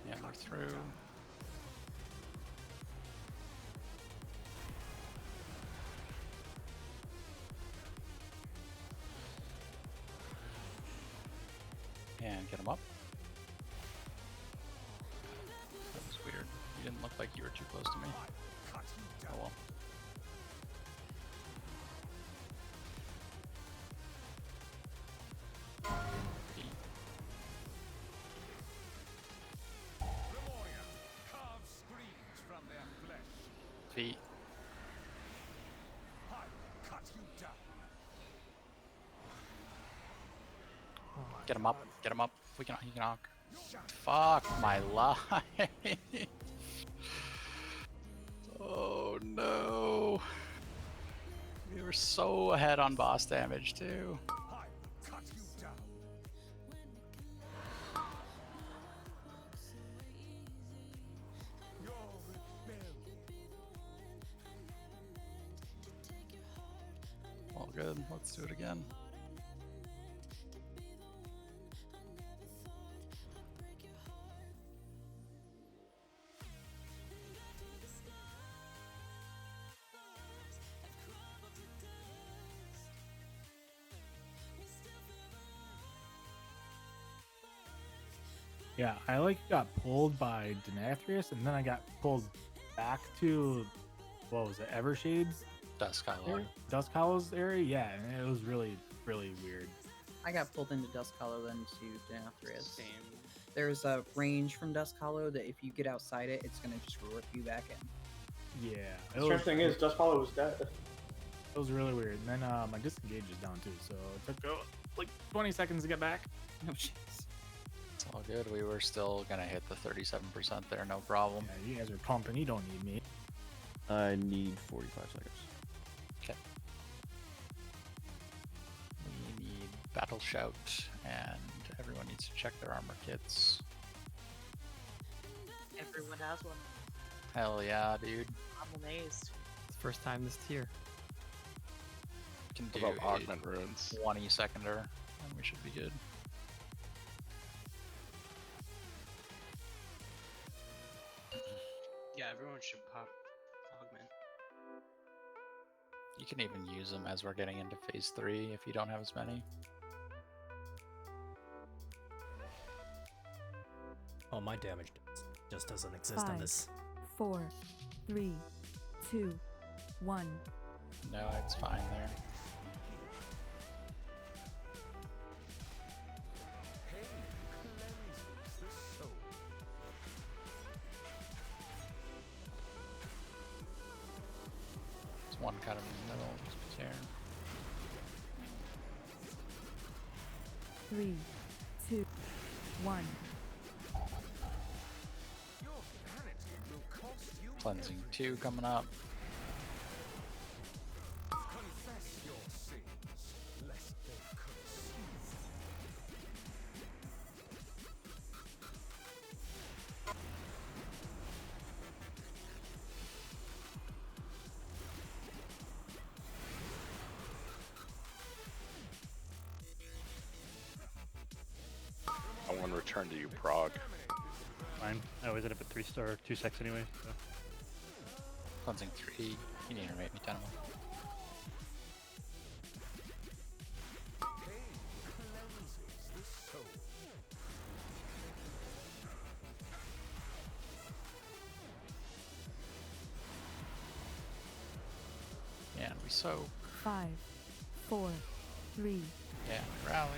Yeah, we're through. And get him up. That was weird. You didn't look like you were too close to me. Oh well. Feet. Get him up. Get him up. We can. He can knock. Fuck my life. Oh no. We were so ahead on boss damage too. All good. Let's do it again. Yeah, I like got pulled by Denathrius, and then I got pulled back to, what was it, Evershade's? Dusk Hollow. Dusk Hollow's area? Yeah, and it was really, really weird. I got pulled into Dusk Hollow then to Denathrius. Same. There's a range from Dusk Hollow that if you get outside it, it's gonna just rip you back in. Yeah. The strange thing is, Dust Hollow was dead. It was really weird. And then my disengage is down too, so it took like 20 seconds to get back. Oh, jeez. It's all good. We were still gonna hit the 37% there, no problem. Yeah, you guys are pumping. You don't need me. I need 45 seconds. Okay. We need Battle Shout, and everyone needs to check their armor kits. Everyone has one. Hell yeah, dude. I'm amazed. It's the first time this tier. Can What do about augment runes? 20-seconder, and we should be good. Everyone should pop augment. You can even use them as we're getting into phase 3 if you don't have as many. Oh, my damage just doesn't exist in 5, this. 4, 3, 2, 1. No, it's fine there. There's one kind of in the middle, just here. 3, 2, 1. Cleansing 2 coming up. Confess your sins, lest they consume. I want to return to you, Prague. Fine. I always end up at 3-star, 2 secs anyway. So. Cleansing 3. You need to rate me 10 of them. And we soak. 5, 4, 3, Yeah, we rally.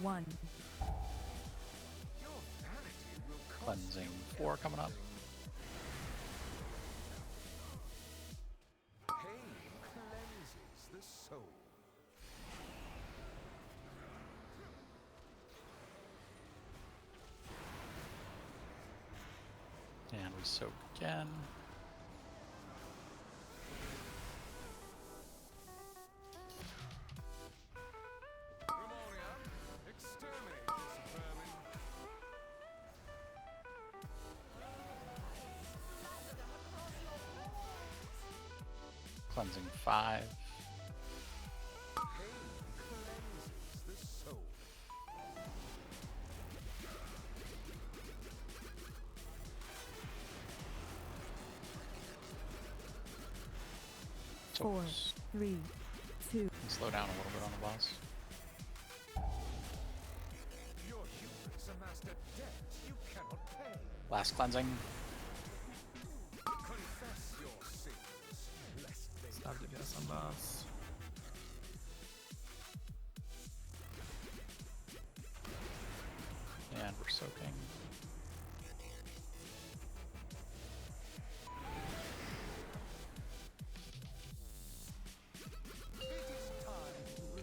1. Cleansing 4 coming up. Pain cleanses the soul. And we soak again. Exterminate this vermin. Cleansing 5. Pain cleanses the soul. Four, 3, 2. Slow down a little bit on the boss. Your humans amassed a debt you cannot pay. Last cleansing. Confess your sins, lest they Stop to get some boss. And we're soaking.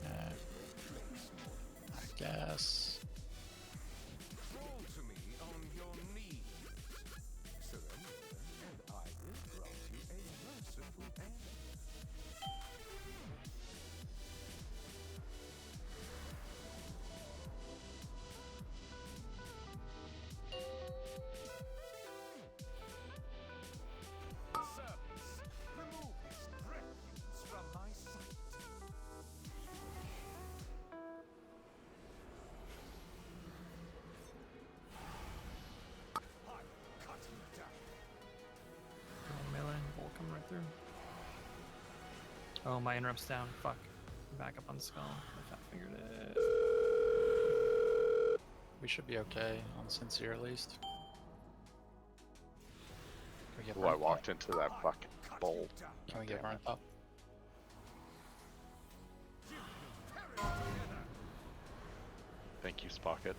Okay. I guess. Fall to me on your knees. Surrender, and I will grant you a merciful end. Servants, remove this refuse from my sight. I cut you down. Melee, bolt coming right through. Oh, my interrupt's down. Fuck. Back up on the skull. I fat fingered it. We should be okay on Sincere at least. Can we get Oh, I burnt walked up? into that fucking bolt. Can we get Damn burnt it. up? Thank you, Spocket.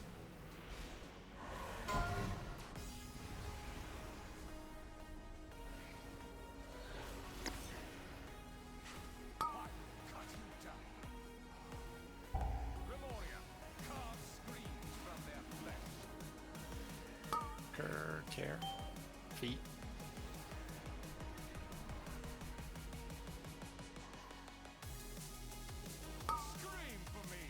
Care. Feet. Scream for me.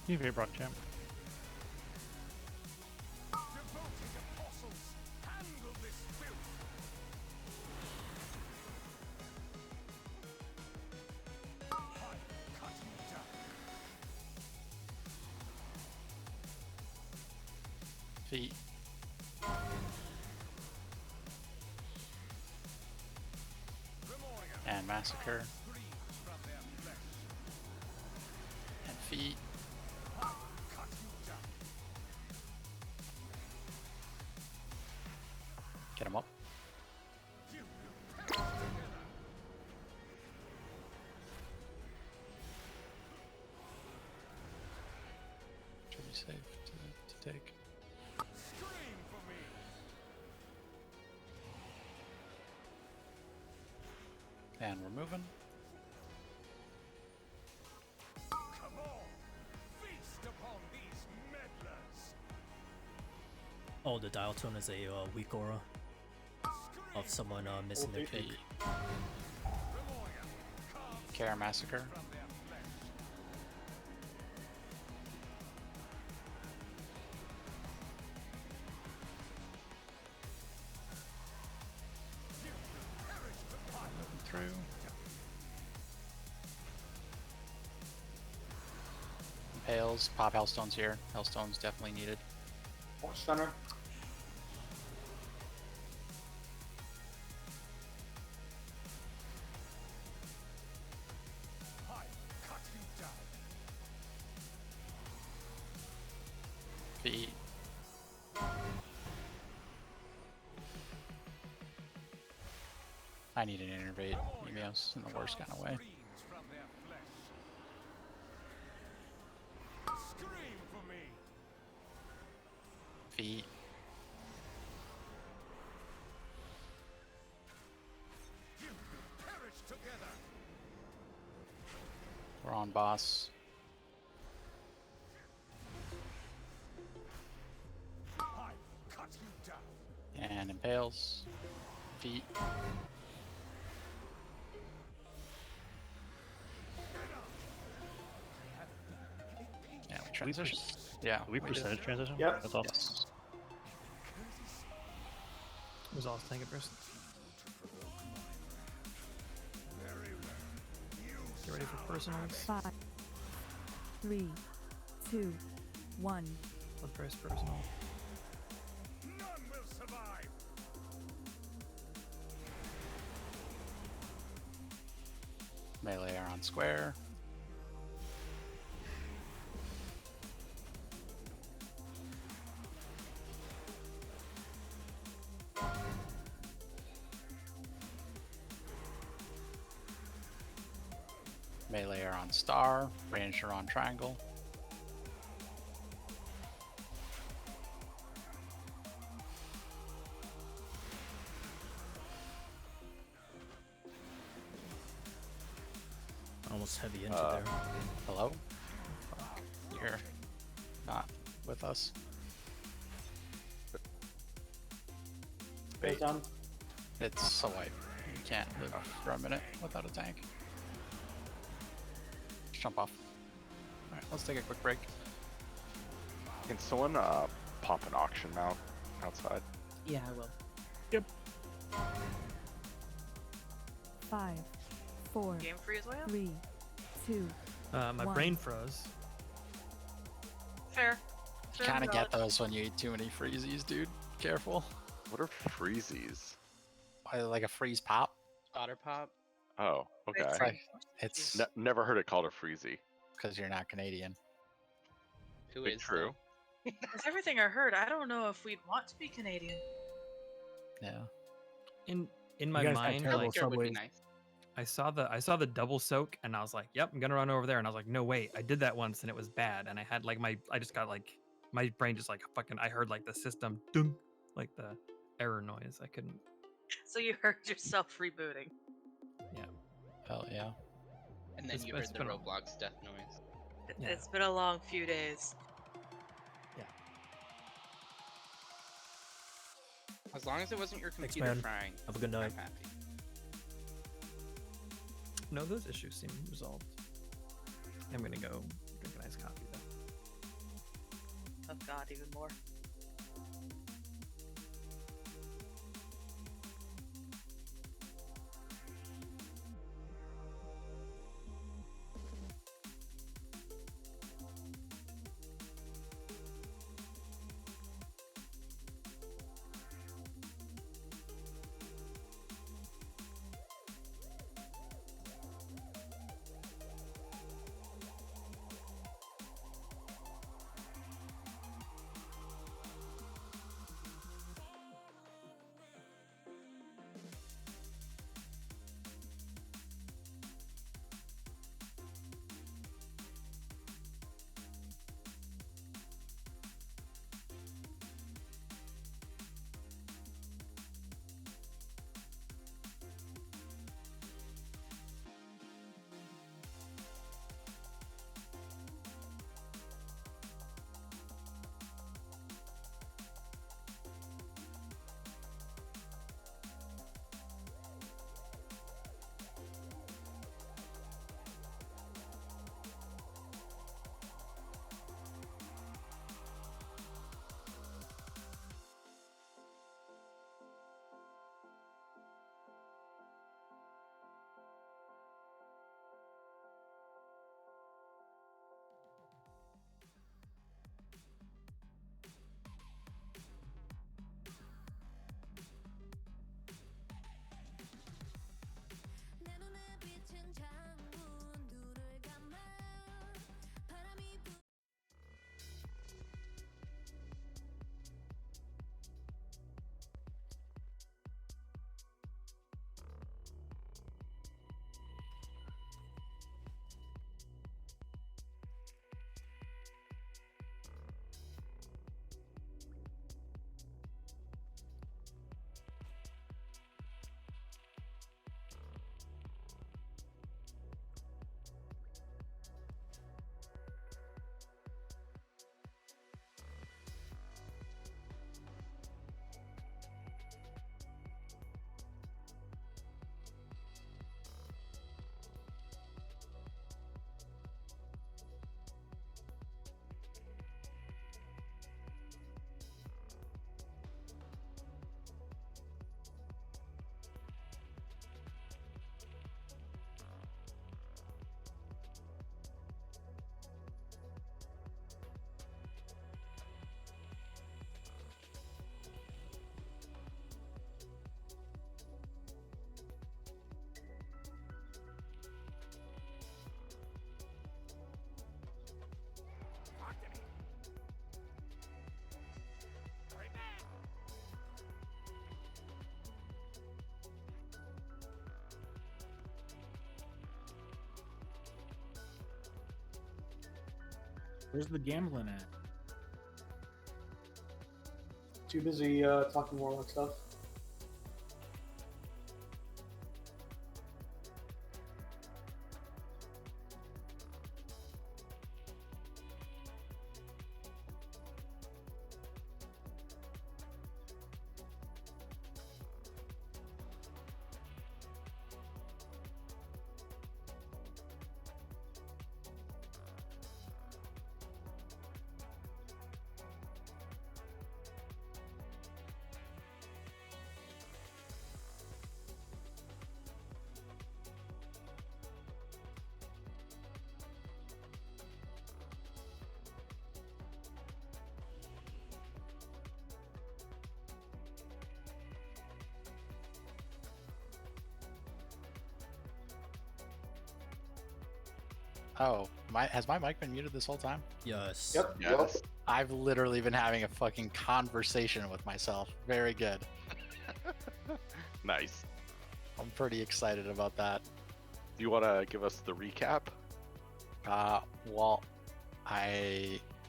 You very broad champ. Devoted apostles, handle this filth. I cut you down. Feet. And massacre. And feet. Get him up. Should be safe to take. And we're moving. Come on, feast upon these meddlers. Oh, the dial tone is a weak aura of someone missing their kick. Care massacre. Moving through. Impales. Pop Hellstones here. Hellstones definitely needed. Stunner. Feet. I need an innervate. Emeos in the worst kind of way. Feet. We're on boss. And impales. Feet. Yeah, we transition. Yeah. We percentage transition? Yep. That's awesome. Yes. Who's all tank it first? Get ready for personals. 5, 3, 2, 1. Blood first personal. None will survive. Melee are on square. Melee are on star. Ranged are on triangle. Almost heavy into there. Hello? You're not with us. Goes down. It's a wipe. You can't live for a minute without a tank. Just jump off. Alright, let's take a quick break. Can someone pop an auction mount outside? Yeah, I will. 5, 4, Game freeze way up? 3, 2, My 1. brain froze. Fair. You kind of get those when you eat too many freezies, dude. Careful. What are freezies? Like a freeze pop. Otter pop. Oh, okay. It's like- It's Never heard it called a freezy. because you're not Canadian. Who Big is true. With everything I heard, I don't know if we'd want to be Canadian. Yeah. In my guys have mind, terrible like Liquor would be subways. nice. I saw the double soak and I was like, yep, I'm gonna run over there. And I was like, no wait, I did that once and it was bad. And I had like I just got like my brain just like fucking I heard like the system dunk, like the error noise. I couldn't. So you heard yourself rebooting. Yeah. Hell yeah. And then It's- you heard it's the been a- Roblox death noise. Yeah. It's been a long few days. As long as it wasn't your Thanks, computer man. frying, Have a good night. I'm happy. No, those issues seem resolved. I'm gonna go drink a nice coffee though. Oh god, even more. Where's the gambling at? Too busy talking warlock stuff. Oh, has my mic been muted this whole time? Yes. Yep. Yes. I've literally been having a fucking conversation with myself. Very good. Nice. I'm pretty excited about that. Do you want to give us the recap? Well,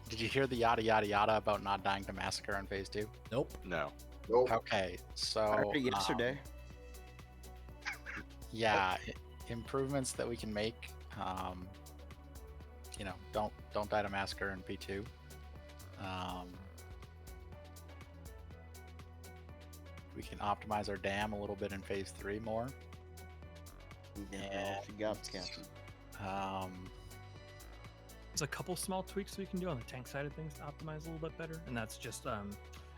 did you hear the yada yada yada about not dying to massacre in phase 2? Nope. No. Nope. Okay, so I heard it yesterday. yeah, improvements that we can make. You know, don't die to massacre in P2. We can optimize our dam a little bit in phase 3 more. Yeah, she got the captain. There's a couple small tweaks we can do on the tank side of things to optimize a little bit better, and that's just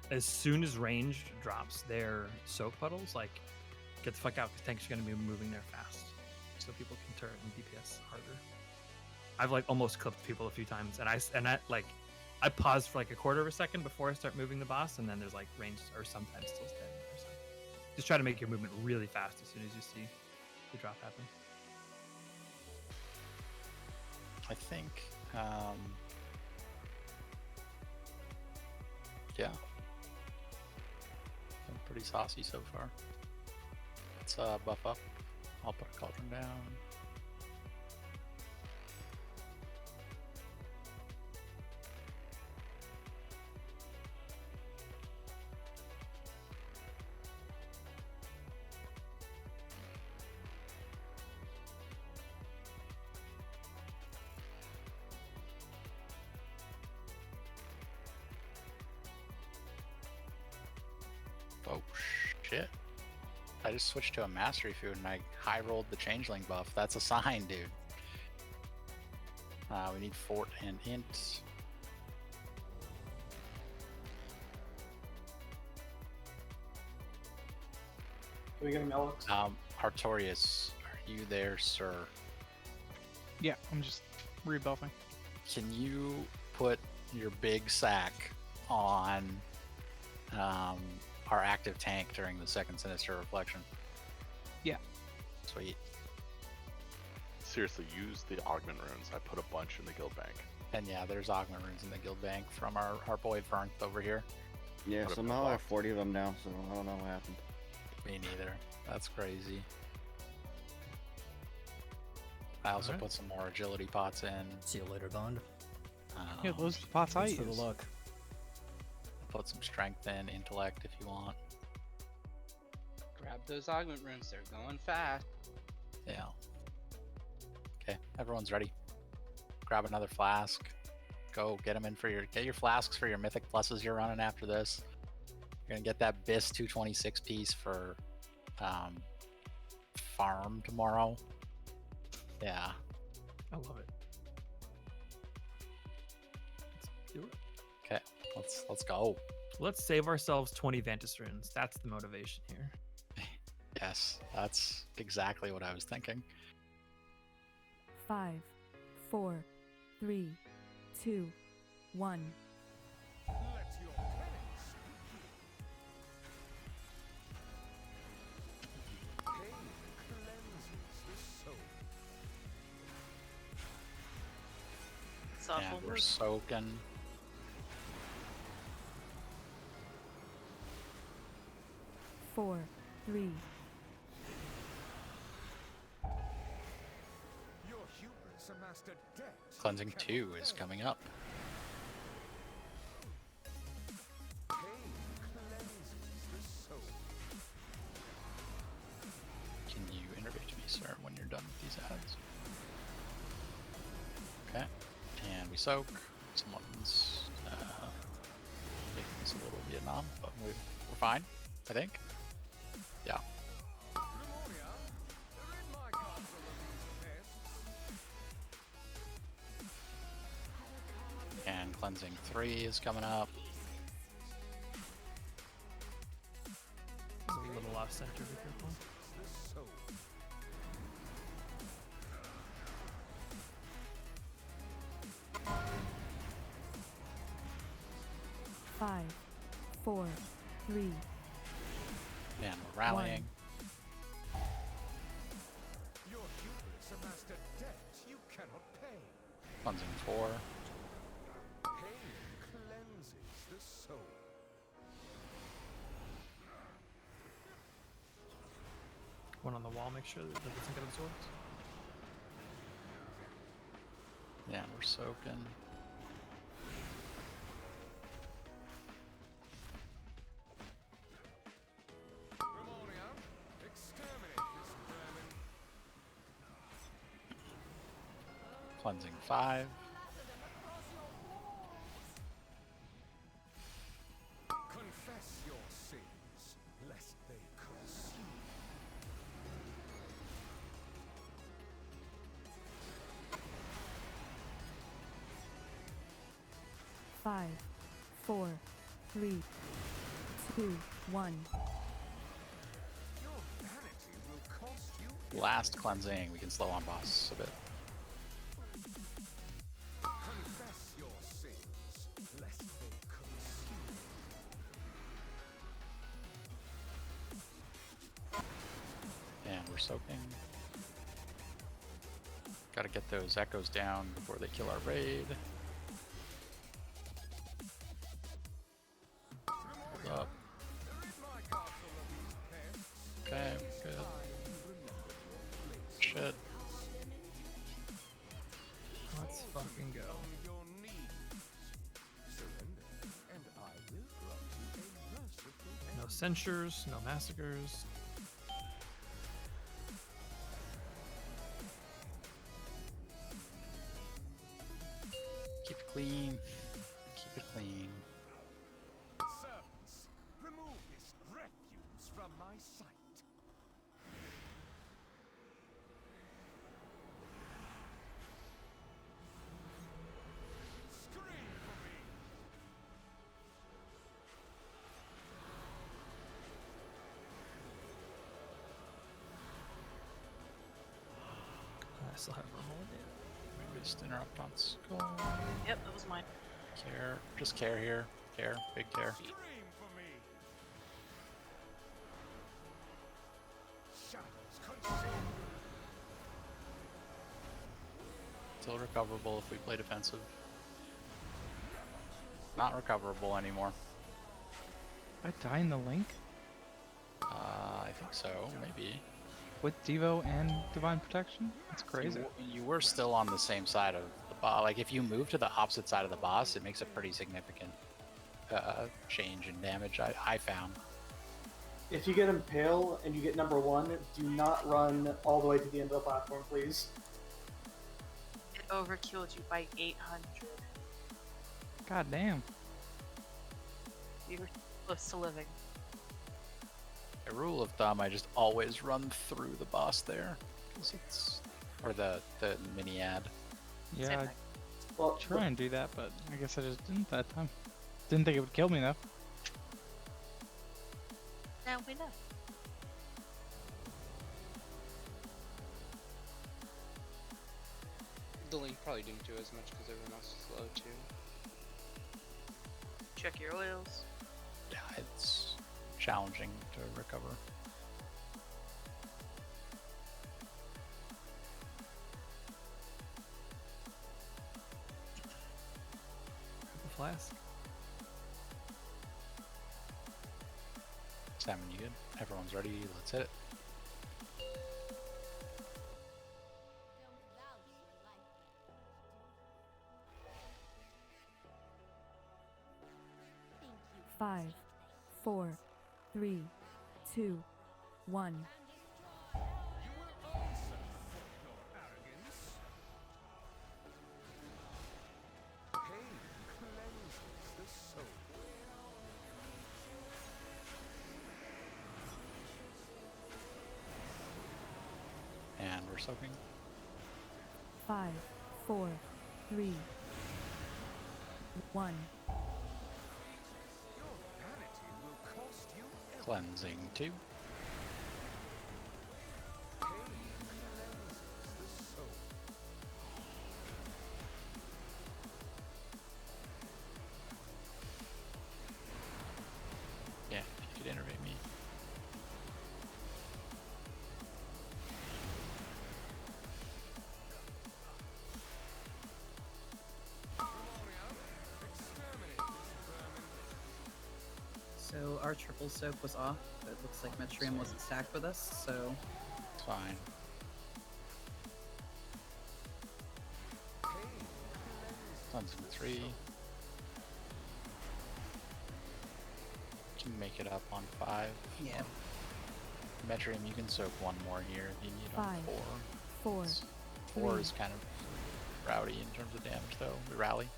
as soon as range drops their soak puddles, like get the fuck out because tanks are going to be moving there fast, so people can turret and DPS harder. I've like almost clipped people a few times, and I pause for like a quarter of a second before I start moving the boss, and then there's like range or sometimes still standing there. So just try to make your movement really fast as soon as you see the drop happen. I think, yeah, been pretty saucy so far. Let's buff up. I'll put a cauldron down. Oh shit. I just switched to a mastery food and I high rolled the changeling buff. That's a sign, dude. We need fort and int. Can we get him, Alex? Artorius, are you there, sir? Yeah, I'm just rebuffing. Can you put your big sack on our active tank during the second Sinister Reflection? Yeah. Sweet. Seriously, use the augment runes. I put a bunch in the guild bank. And yeah, there's augment runes in the guild bank from our boy Vernth over here. Yeah, Put 'em somehow I have blocked. 40 of them now, so I don't know what happened. Me neither. That's crazy. I also Alright. put some more agility pots in. See you later, Bond. Yeah, those pots I Thanks for the use. luck. Put some strength in, intellect if you want. Grab those augment runes, they're going fast. Yeah. Okay, everyone's ready. Grab another flask. Go get them in for get your flasks for your mythic pluses you're running after this. You're gonna get that BIS 226 piece for farm tomorrow. Yeah. I love it. Let's do it. Okay, let's go. Let's save ourselves 20 Ventus runes. That's the motivation here. Yes, that's exactly what I was thinking. 5, 4, 3, 2, 1. Let your penance pain cleanses the soul. Soft Yeah, we're mode. soaking. Four, 3, Your hubris amassed a debt. Cleansing 2 is coming up. soak. Someone's making this a little Vietnam, but we're fine, I think. Yeah. And cleansing 3 is coming up. It's a little off center, be careful. 5, 4, 3. And we're rallying. Your hubris amassed a debt you cannot pay. Cleansing 4. Pain cleanses the soul. One on the wall, make sure that it doesn't get absorbed. Yeah, we're soaking. Cleansing 5. Confess your sins, lest they consume. 5, 4, 3, 2, 1. Your vanity will cost you. Last cleansing, we can slow on boss a bit. Confess your sins, lest they consume. And we're soaking. Gotta get those echoes down before they kill our raid. Hold up. Okay, good. Shit. Let's fucking go. No censures, no massacres. Keep it clean. Keep it clean. Servants, remove this refuse from my sight. Scream for me. I still have a hold. Maybe just interrupt on skull. Yep, that was mine. Care. Just care here. Care. Big care. Scream for me. Shadows consume. Still recoverable if we play defensive. Not recoverable anymore. I die in the link I think so. Maybe. with Devo and Divine Protection? That's crazy. You were still on the same side of the boss. Like, if you move to the opposite side of the boss, it makes a pretty significant change in damage, I found. If you get Impale and you get number 1, do not run all the way to the end of the platform, please. It overkilled you by 800. God damn. You were close to living. A rule of thumb, I just always run through the boss there. 'Cause it's... Or the mini ad. Yeah, Well, try and do that, but I guess I just didn't that time. Didn't think it would kill me though. Now we know. The link probably didn't do as much because everyone else is slow too. Check your oils. Yeah, it's challenging to recover. The flask. Salmon, you good? Everyone's ready. Let's hit it. Five, 4, 3, 2, 1. soaking. 5, 4, 3, 1. Cleansing 2. Yeah, if you could innervate me. So our triple soak was off. It looks like Metrium wasn't stacked with us, so It's fine. Cleansing 3. Can make it up on 5. yeah. Metrium, you can soak one more here if you need on 5, 4. 4, 4 3. is kind of rowdy in terms of damage, though. We rally.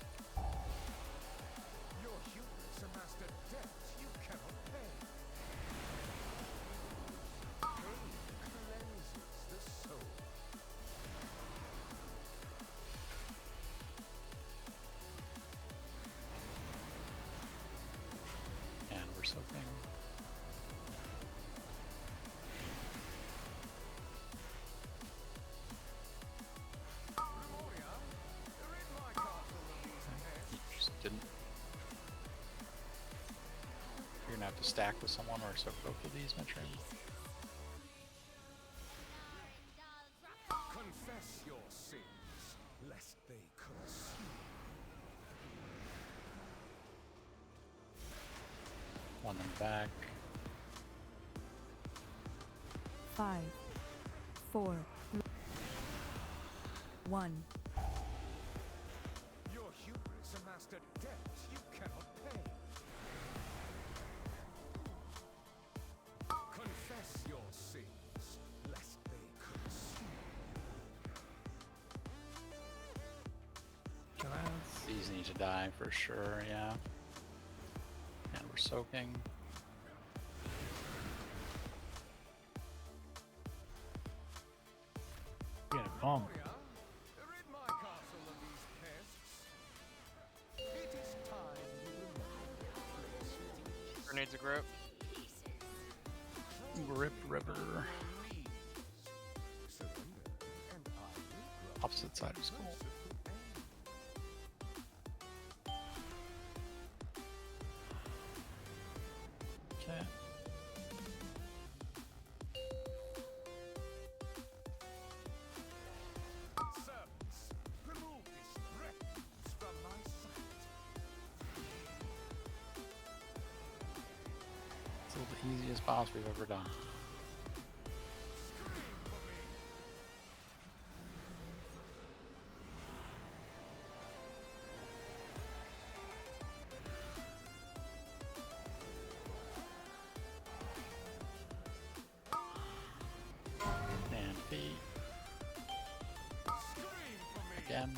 Your hubris amassed a debt you cannot pay. Pain cleanses the soul. And we're soaking. You just didn't. You're gonna have to stack with someone or soak both of these, Metrium. Confess your sins, lest they consume. One in the back. 5, 4, 3, 1. Your hubris amassed a debt you cannot pay. Confess your sins, lest they consume. These need to die for sure, yeah. And we're soaking. Get a bomb. Rid my castle of these pests. It is time you remember. Grenades a grip. Rip River. Opposite side of school. Okay. Servants, remove this refuse from my sight. Still the easiest boss we've ever done. And feet. Again.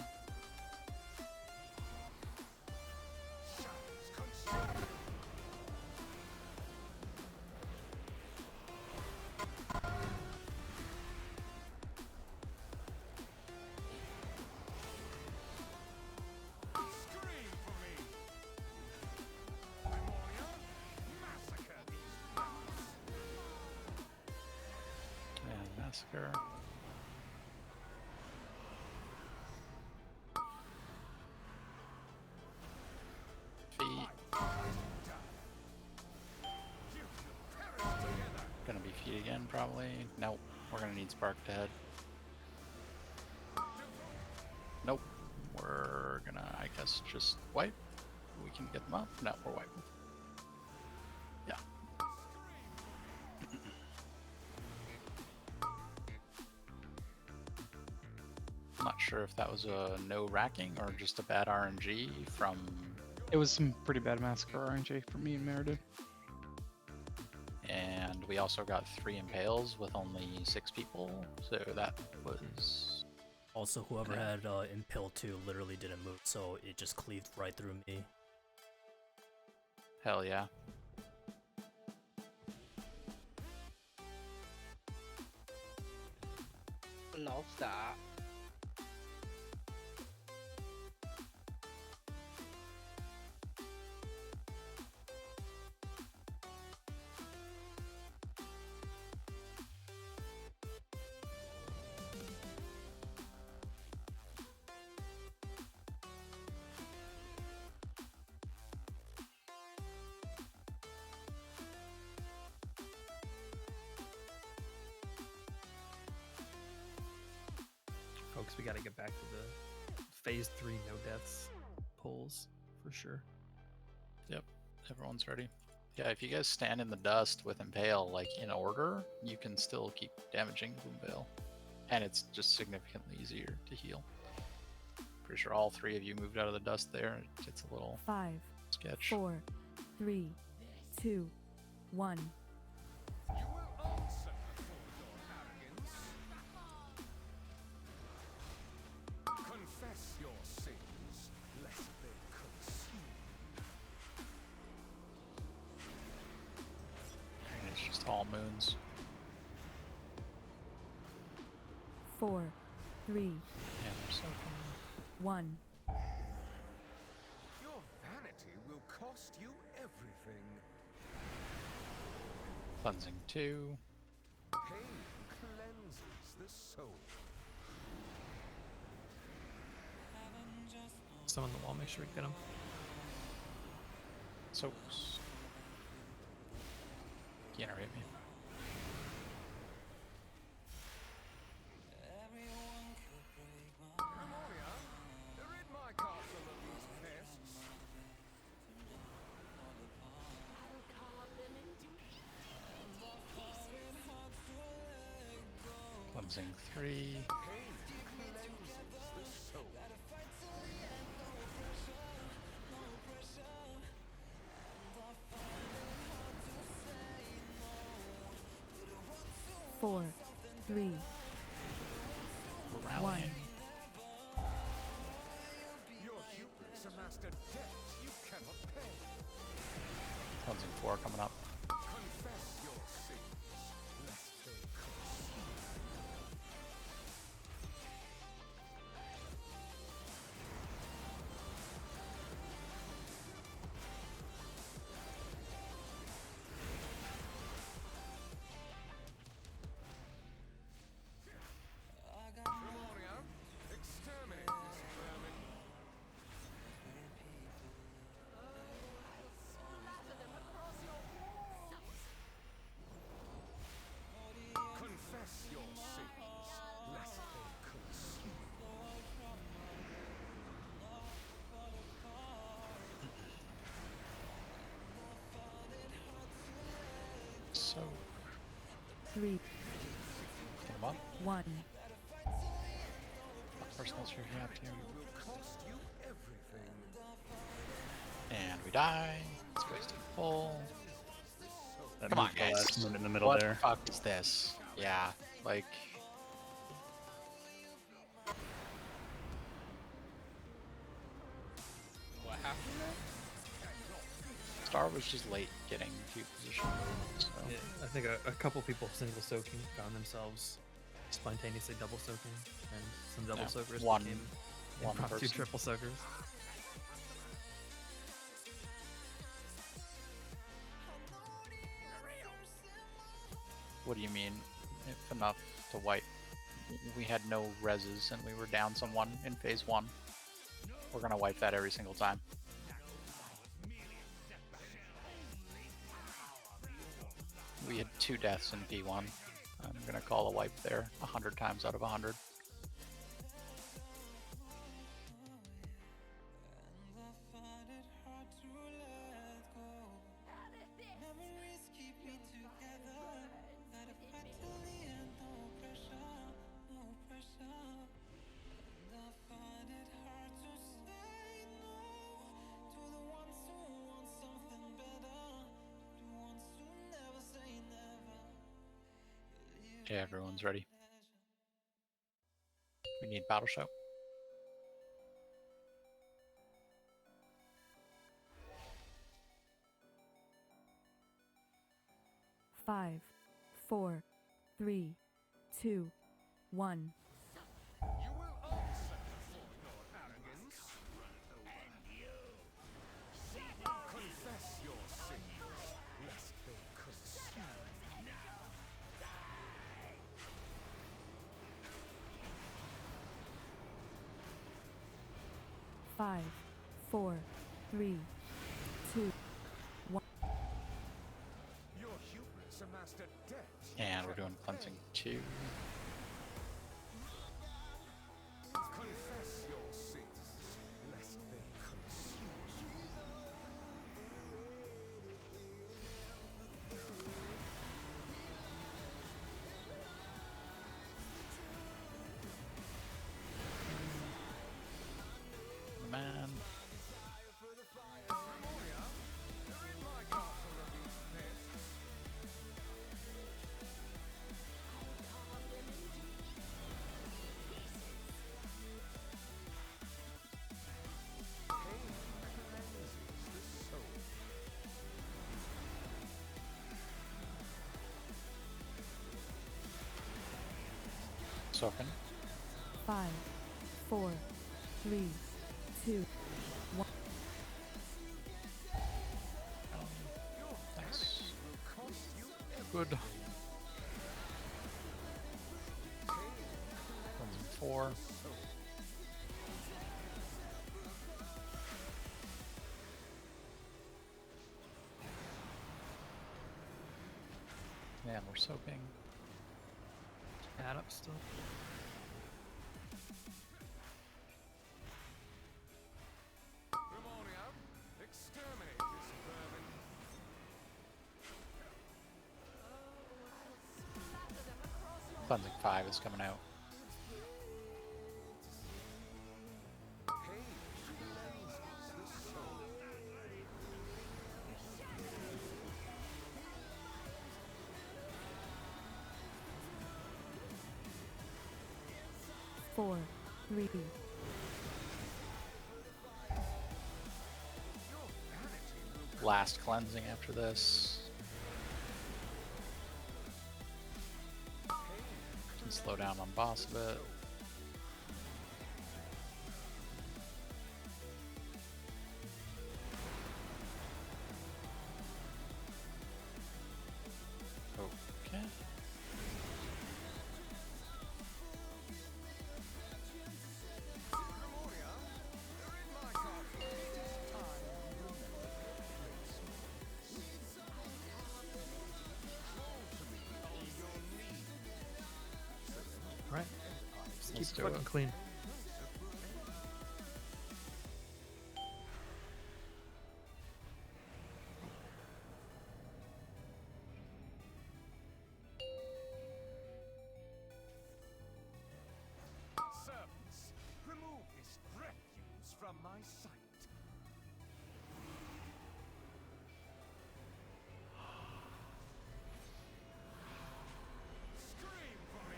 And massacre. Feet. Gonna be feet again, probably. Nope. We're gonna need Spark to head. Nope. We're gonna, I guess, just wipe. We can get them up. No, we're wiping. Yeah. Not sure if that was a no racking or just a bad RNG from. It was some pretty bad massacre RNG for me and Meredith. And we also got 3 impales with only 6 people, so that was. Also, whoever had Impale 2 literally didn't move, so it just cleaved right through me. Hell yeah. Love that. Folks, we got to get back to the phase 3 no deaths pulls for sure. Yep, everyone's ready. Yeah, if you guys stand in the dust with Impale, like in order, you can still keep damaging Boomvale. And it's just significantly easier to heal. Pretty sure all 3 of you moved out of the dust there. It's a little 5, sketch. 4, 3, 2, 1. Confess your sins, lest they consume. And it's just all moons. 4, 3, Yeah, they're so 1. Your vanity will cost you everything. Cleansing 2. Pain cleanses the soul. Some on the wall, make sure we get them. Soaks. Generate me. Memoria, rid my castle of these pests. Cleansing 3. Pain cleanses the soul. 4, 3, 1. Your hubris amassed a debt you cannot pay. Cleansing 4 coming up. Confess your sins, lest they consume. Memoria, exterminate this vermin. Confess your sins, lest they consume. So, 3, get him up. 1. Personal surgery have to. Will cost you everything. And we die. It's wasted full. That Come on, moved the guys. last one in the middle What there. the fuck is this? Yeah, like. What happened there? Star was just late getting to position. So. Yeah, I think a couple people single soaking found themselves spontaneously double soaking, and some double Yeah, soakers one became impromptu person. triple soakers. What do you mean? If enough to wipe? We had no reses and we were down someone in phase 1. We're gonna wipe that every single time. We had 2 deaths in P1. I'm gonna call a wipe there 100 times out of 100. Okay, everyone's ready. We need battle show. Five, 4, 3, 2, 1. 5, 4, 3, 2, 1. Your hubris amassed a debt. And we're doing cleansing 2. Confess your sins, lest they consume you. Man. Soaking. 5, 4, 3, 2, 1. Nice. Good. Cleansing 4. And we're soaking. Add up still. Exterminate this vermin. Cleansing 5 is coming out. Four, 3. Last cleansing after this. Can slow down on boss a bit. Okay. All right. Let's Keep do fucking it. clean. Servants, remove this refuse from my sight. Scream for me.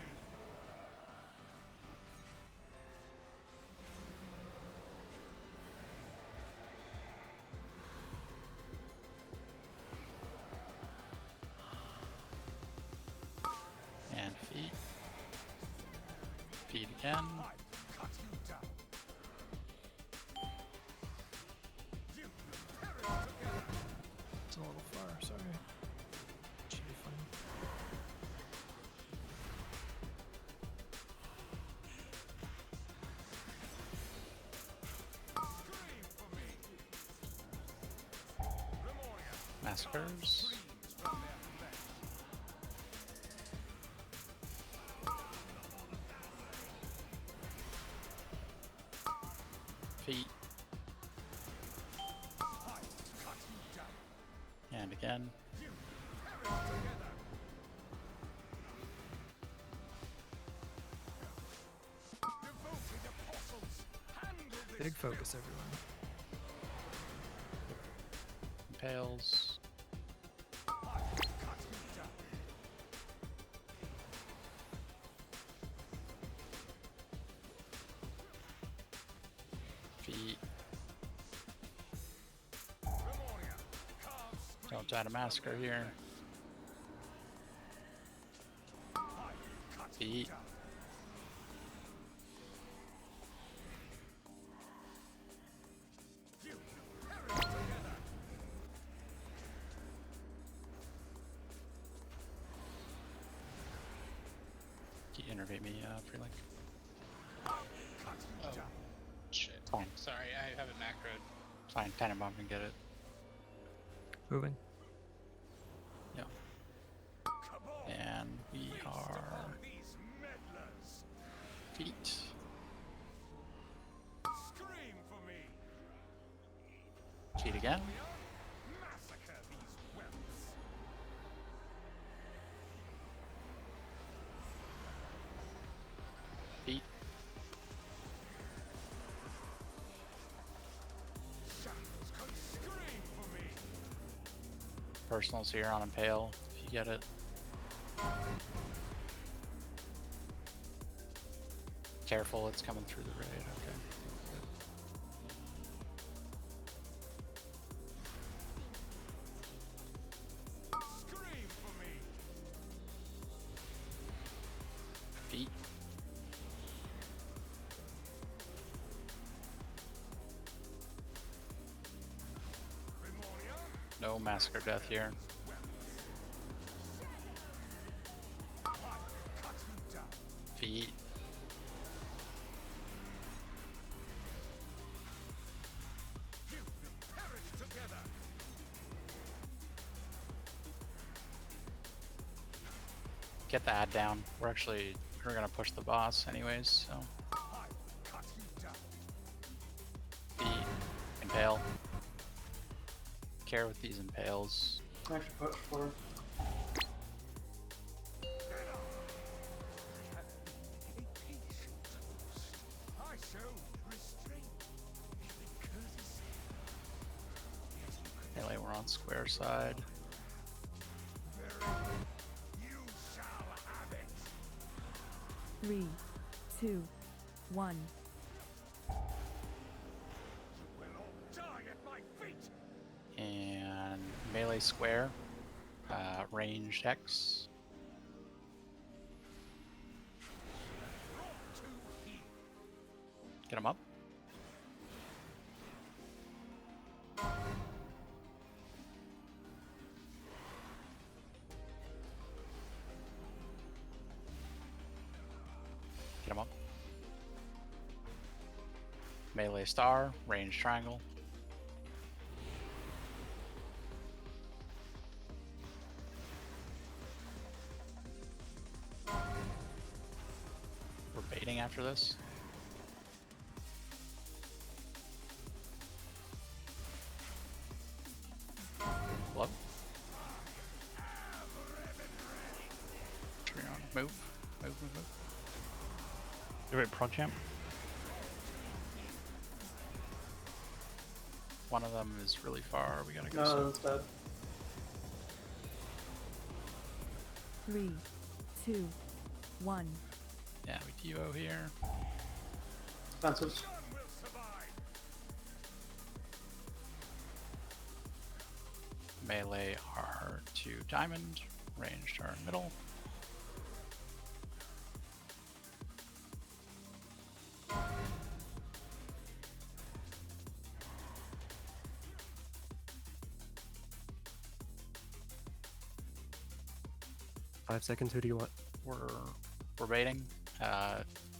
And feed. Feed again. Cut you down. It's a little far, sorry. Should be fine. Massacres. Feet. And again. Big focus, everyone. Impales. Feet. Don't die to massacre here. Feet. Can you innervate me, Freelink? Oh, shit. Fine. Sorry, I have a macro. Fine, Tannenbaum can get it. Moving. Yeah. And we are feet. Feet again. Feet. Personals here on Impale, if you get it. Careful, it's coming through the raid, okay. Feet. No massacre death here. Feet. Get the ad down. We're gonna push the boss anyways, so. Feet. Impale. Care with these impales. I should put for. Melee, we're on square side. Three, two, one. And melee square. Ranged X. Get him up. Get him up. Melee star, range triangle. We're baiting after this. Blood. Treon, move. Move. You're right, Prochamp. One of them is really far. We gotta go. No, that's dead. 3, 2, 1. Yeah, we duo here. Defensives. Melee are to diamond. Ranged are middle. Five seconds. Who do you want? We're baiting.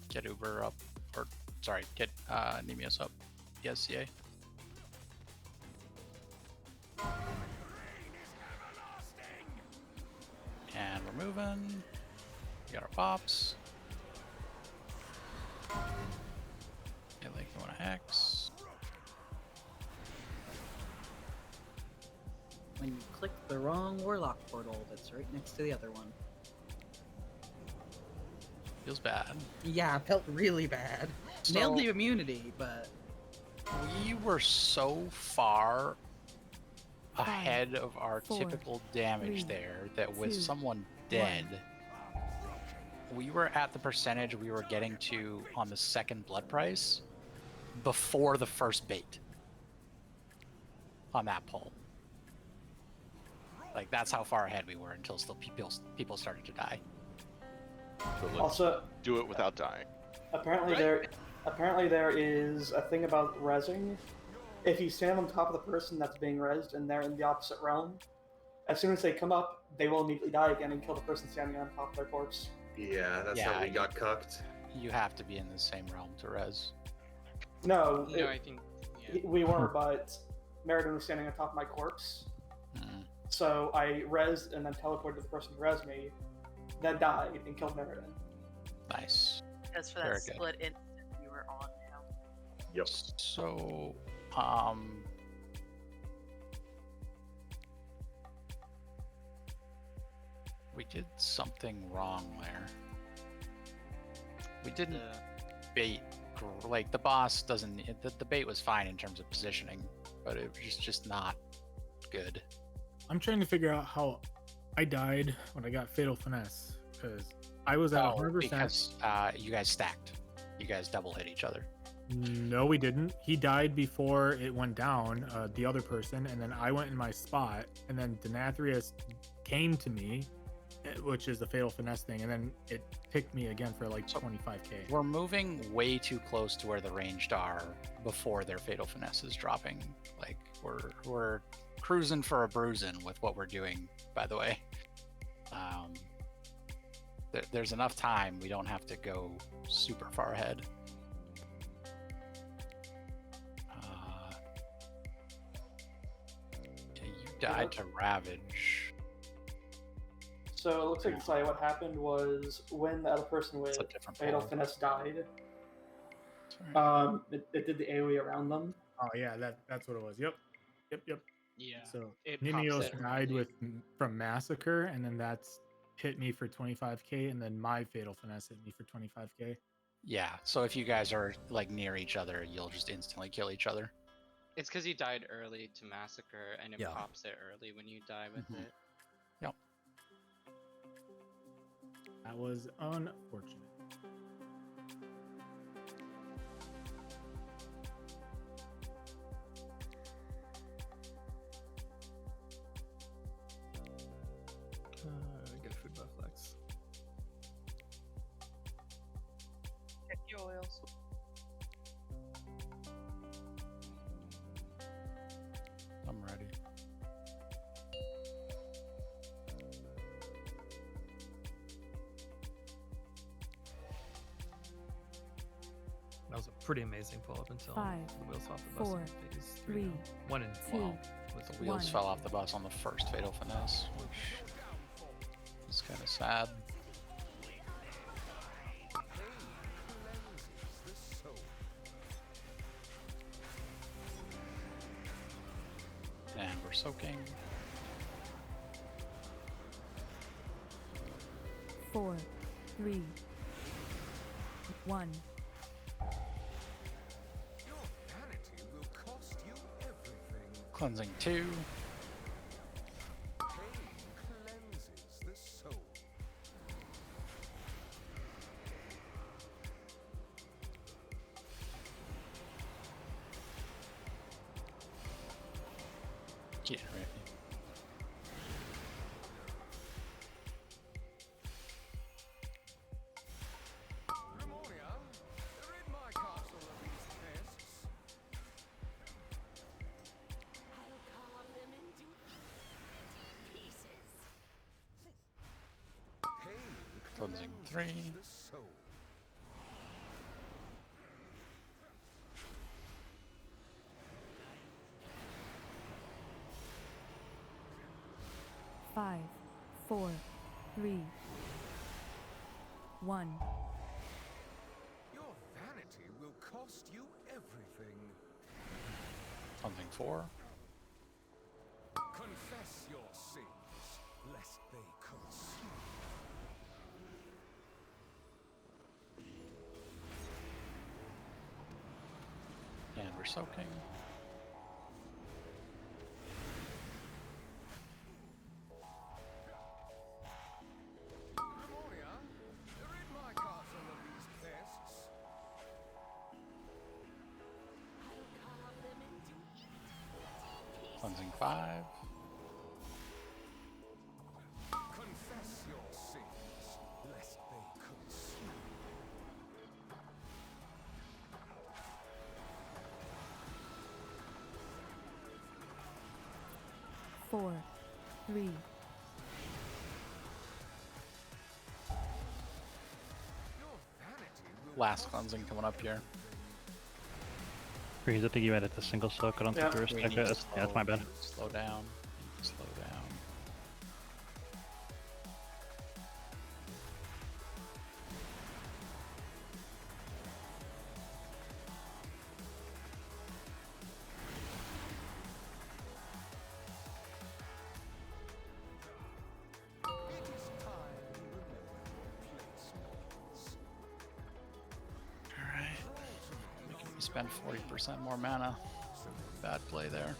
Get Uber up, or sorry, get Nemios up. PSCA. And we're moving. We got our pops. Melee going to hex. When you click the wrong Warlock portal, that's right next to the other one. Feels bad. Yeah, it felt really bad. Nailed the immunity, but we were so far ahead of our typical damage there that with someone dead, we were at the percentage we were getting to on the second blood price before the first bait on that pull. Like, that's how far ahead we were until still people started to die. So let's Also, do it without dying. apparently there is a thing about rezzing. If you stand on top of the person that's being rezzed and they're in the opposite realm, as soon as they come up, they will immediately die again and kill the person standing on top of their corpse. Yeah, that's how we got cucked. You have to be in the same realm to res. No, No, I think we weren't, but Meriden was standing on top of my corpse. So I rezzed and then teleported to the person who rezzed me, then died and killed Meriden. Nice. Because for that Very good. split instant, you were on now. Yep. So, we did something wrong there. We didn't bait, like the boss doesn't, the bait was fine in terms of positioning, but it was just not good. I'm trying to figure out how I died when I got Fatal Finesse, because I was at 100%. Because you guys stacked. You guys double hit each other. No, we didn't. He died before it went down, the other person, and then I went in my spot, and then Denathrius came to me, which is the Fatal Finesse thing, and then it picked me again for like 25k. We're moving way too close to where the ranged are before their Fatal Finesse is dropping. Like, we're cruising for a bruising with what we're doing, by the way. There's enough time. We don't have to go super far ahead. Yeah, you died to Ravage. So it looks like what happened was when the other person with Fatal Finesse died, it did the AoE around them. Oh yeah, that's what it was. Yep. Yeah. So it Nimios pops died it. from Massacre, and then that's hit me for 25k, and then my Fatal Finesse hit me for 25k. Yeah, so if you guys are like near each other, you'll just instantly kill each other. It's because you died early to Massacre, and it Yeah. pops it early when you die with it. Yep. That was unfortunate. Get a food buff flex. Check your oils. I'm ready. That was a pretty amazing pull up until 5, the wheels off the bus. 4, in phase 3, 1 and 2, 2. The wheels 1. fell off the bus on the first Fatal Finesse, which is kind of sad. And we're soaking. 4, 3, 1. Cleansing 2. Yeah, right. Cleansing 3. Five, 4, 3, 1. Your vanity will cost you everything. Cleansing 4. Confess your sins, lest they consume. And we're soaking. Cleansing 5. Confess your sins, lest they consume. 4, 3. Last cleansing coming up here. Freeze, I think you made it to single soak. I don't think you were We stuck. need to That's my bad. Slow down. Need to slow down. Alright. Making me spend 40% more mana. Bad play there.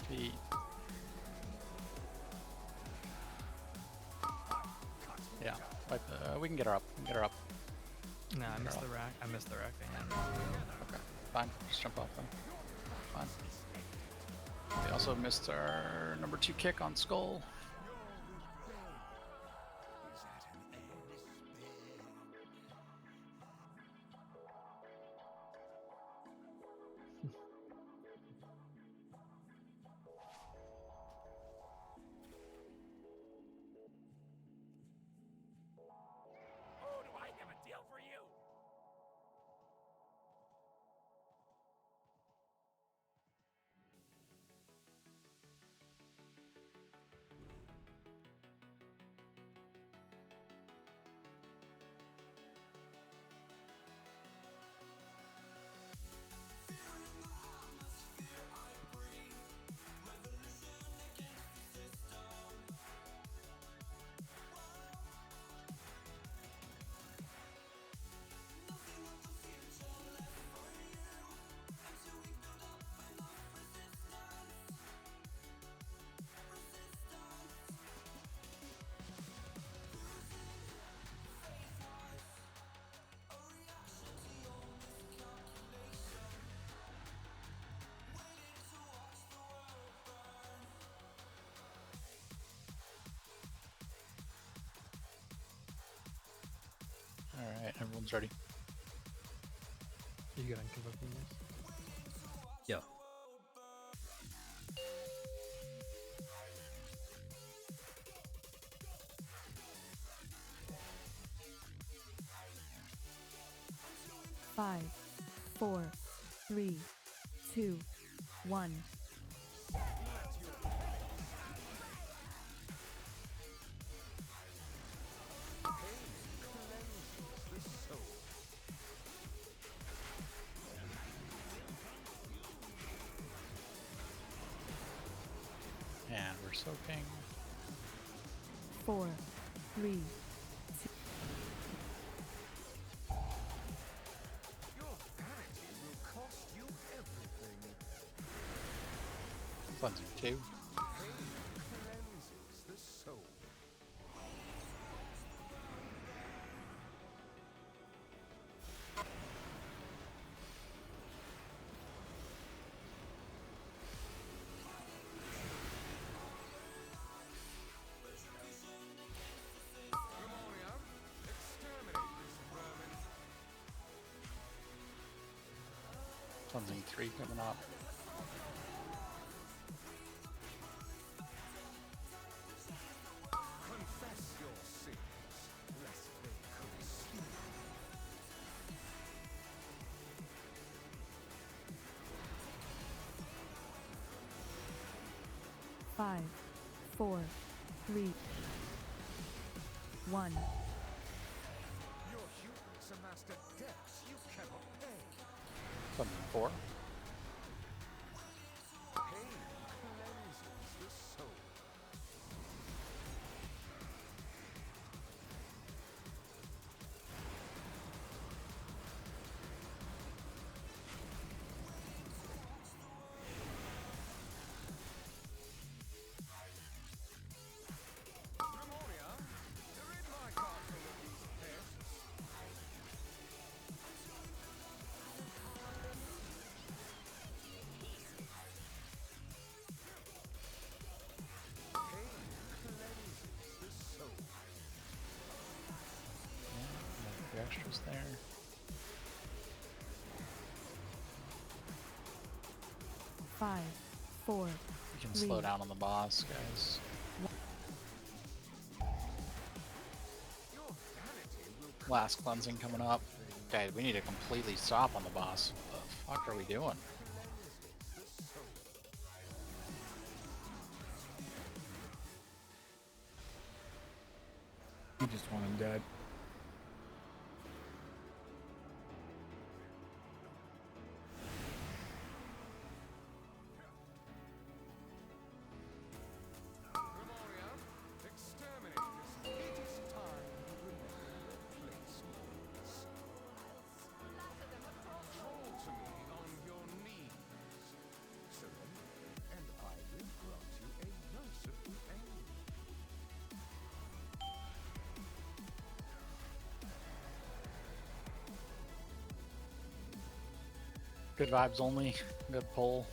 Feet. Yeah, but we can get her up. We can get her up. No, I missed the rack. I missed the rack. Okay, fine. Just jump off them. Fine. We also missed our number 2 kick on Skull. Oh, do I have a deal for you? Alright, everyone's ready. You good on convoking this? Yeah. Five, 4, 3, 2, 1. And we're soaking. 4, 3, 2. Your vanity will cost you everything. Cleansing 2. Pain cleanses the soul. Cleansing 3 coming up. Confess your sins, lest they consume. 5, 4, 3, 1. Your hubris amassed a debts you cannot pay. Cleansing 4. Pain cleanses the soul. extras there. Five, four, We can three, slow down on the boss, guys. Last cleansing coming up. Guys, we need to completely stop on the boss. What the fuck are we doing? You just want him dead. Good vibes only. Good pull.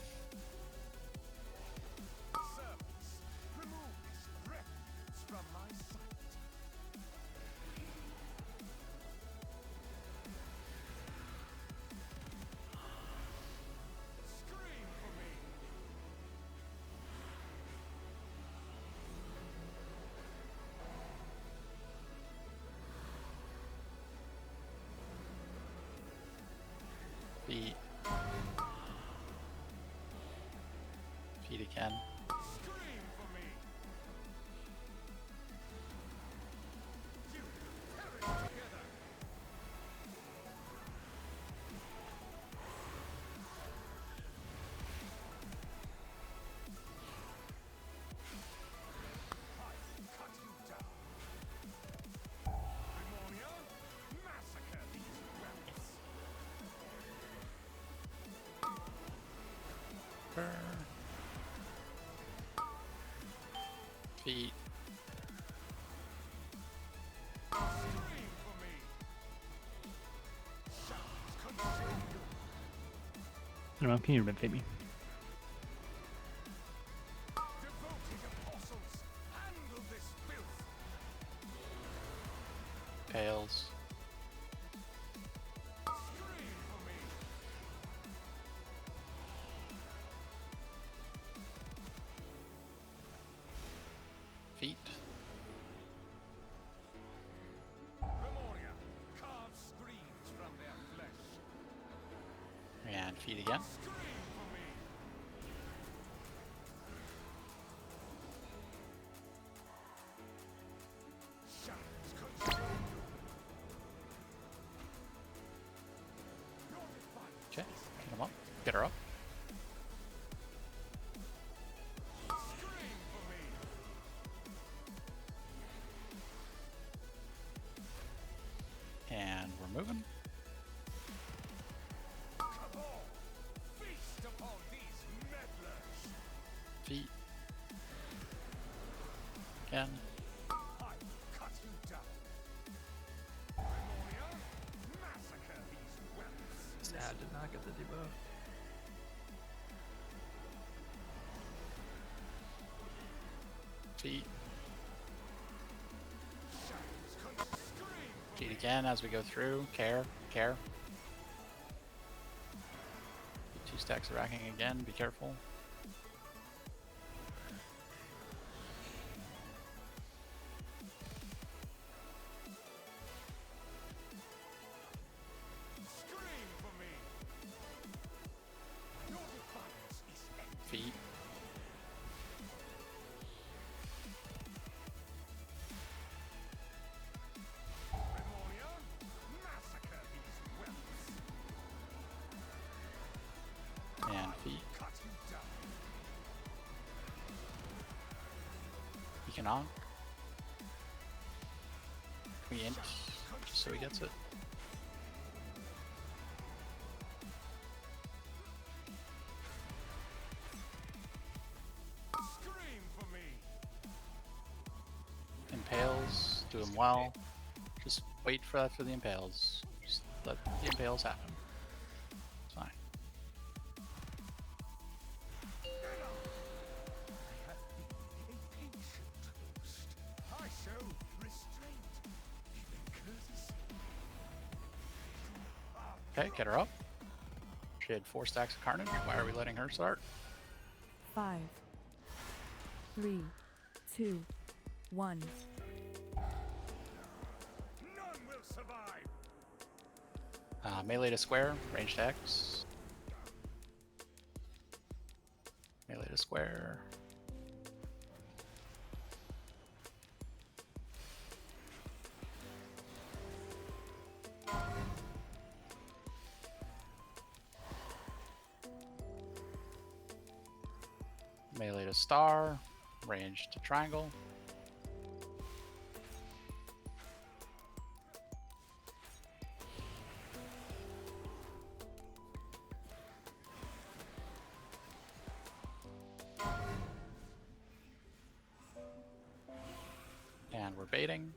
Feet. Feet again. Feet. I don't know, can you benefit me? Pails. Feet. And feet again. Okay, get him up. Get her up. And we're moving. Feet. Again. Sad did not get the debuff. Feet. Feet again as we go through. Care. Care. 2 stacks of racking again. Be careful. Feet. And feet. He can honk. Can we int just so he gets it? Impales, do him well. Just wait for that for the impales. Just let the impales happen. It's fine. Okay, get her up. She had 4 stacks of carnage. Why are we letting her start? 5, 3, 2, 1. Melee to square, ranged X. Melee to square. Melee to star, range to triangle. And we're baiting.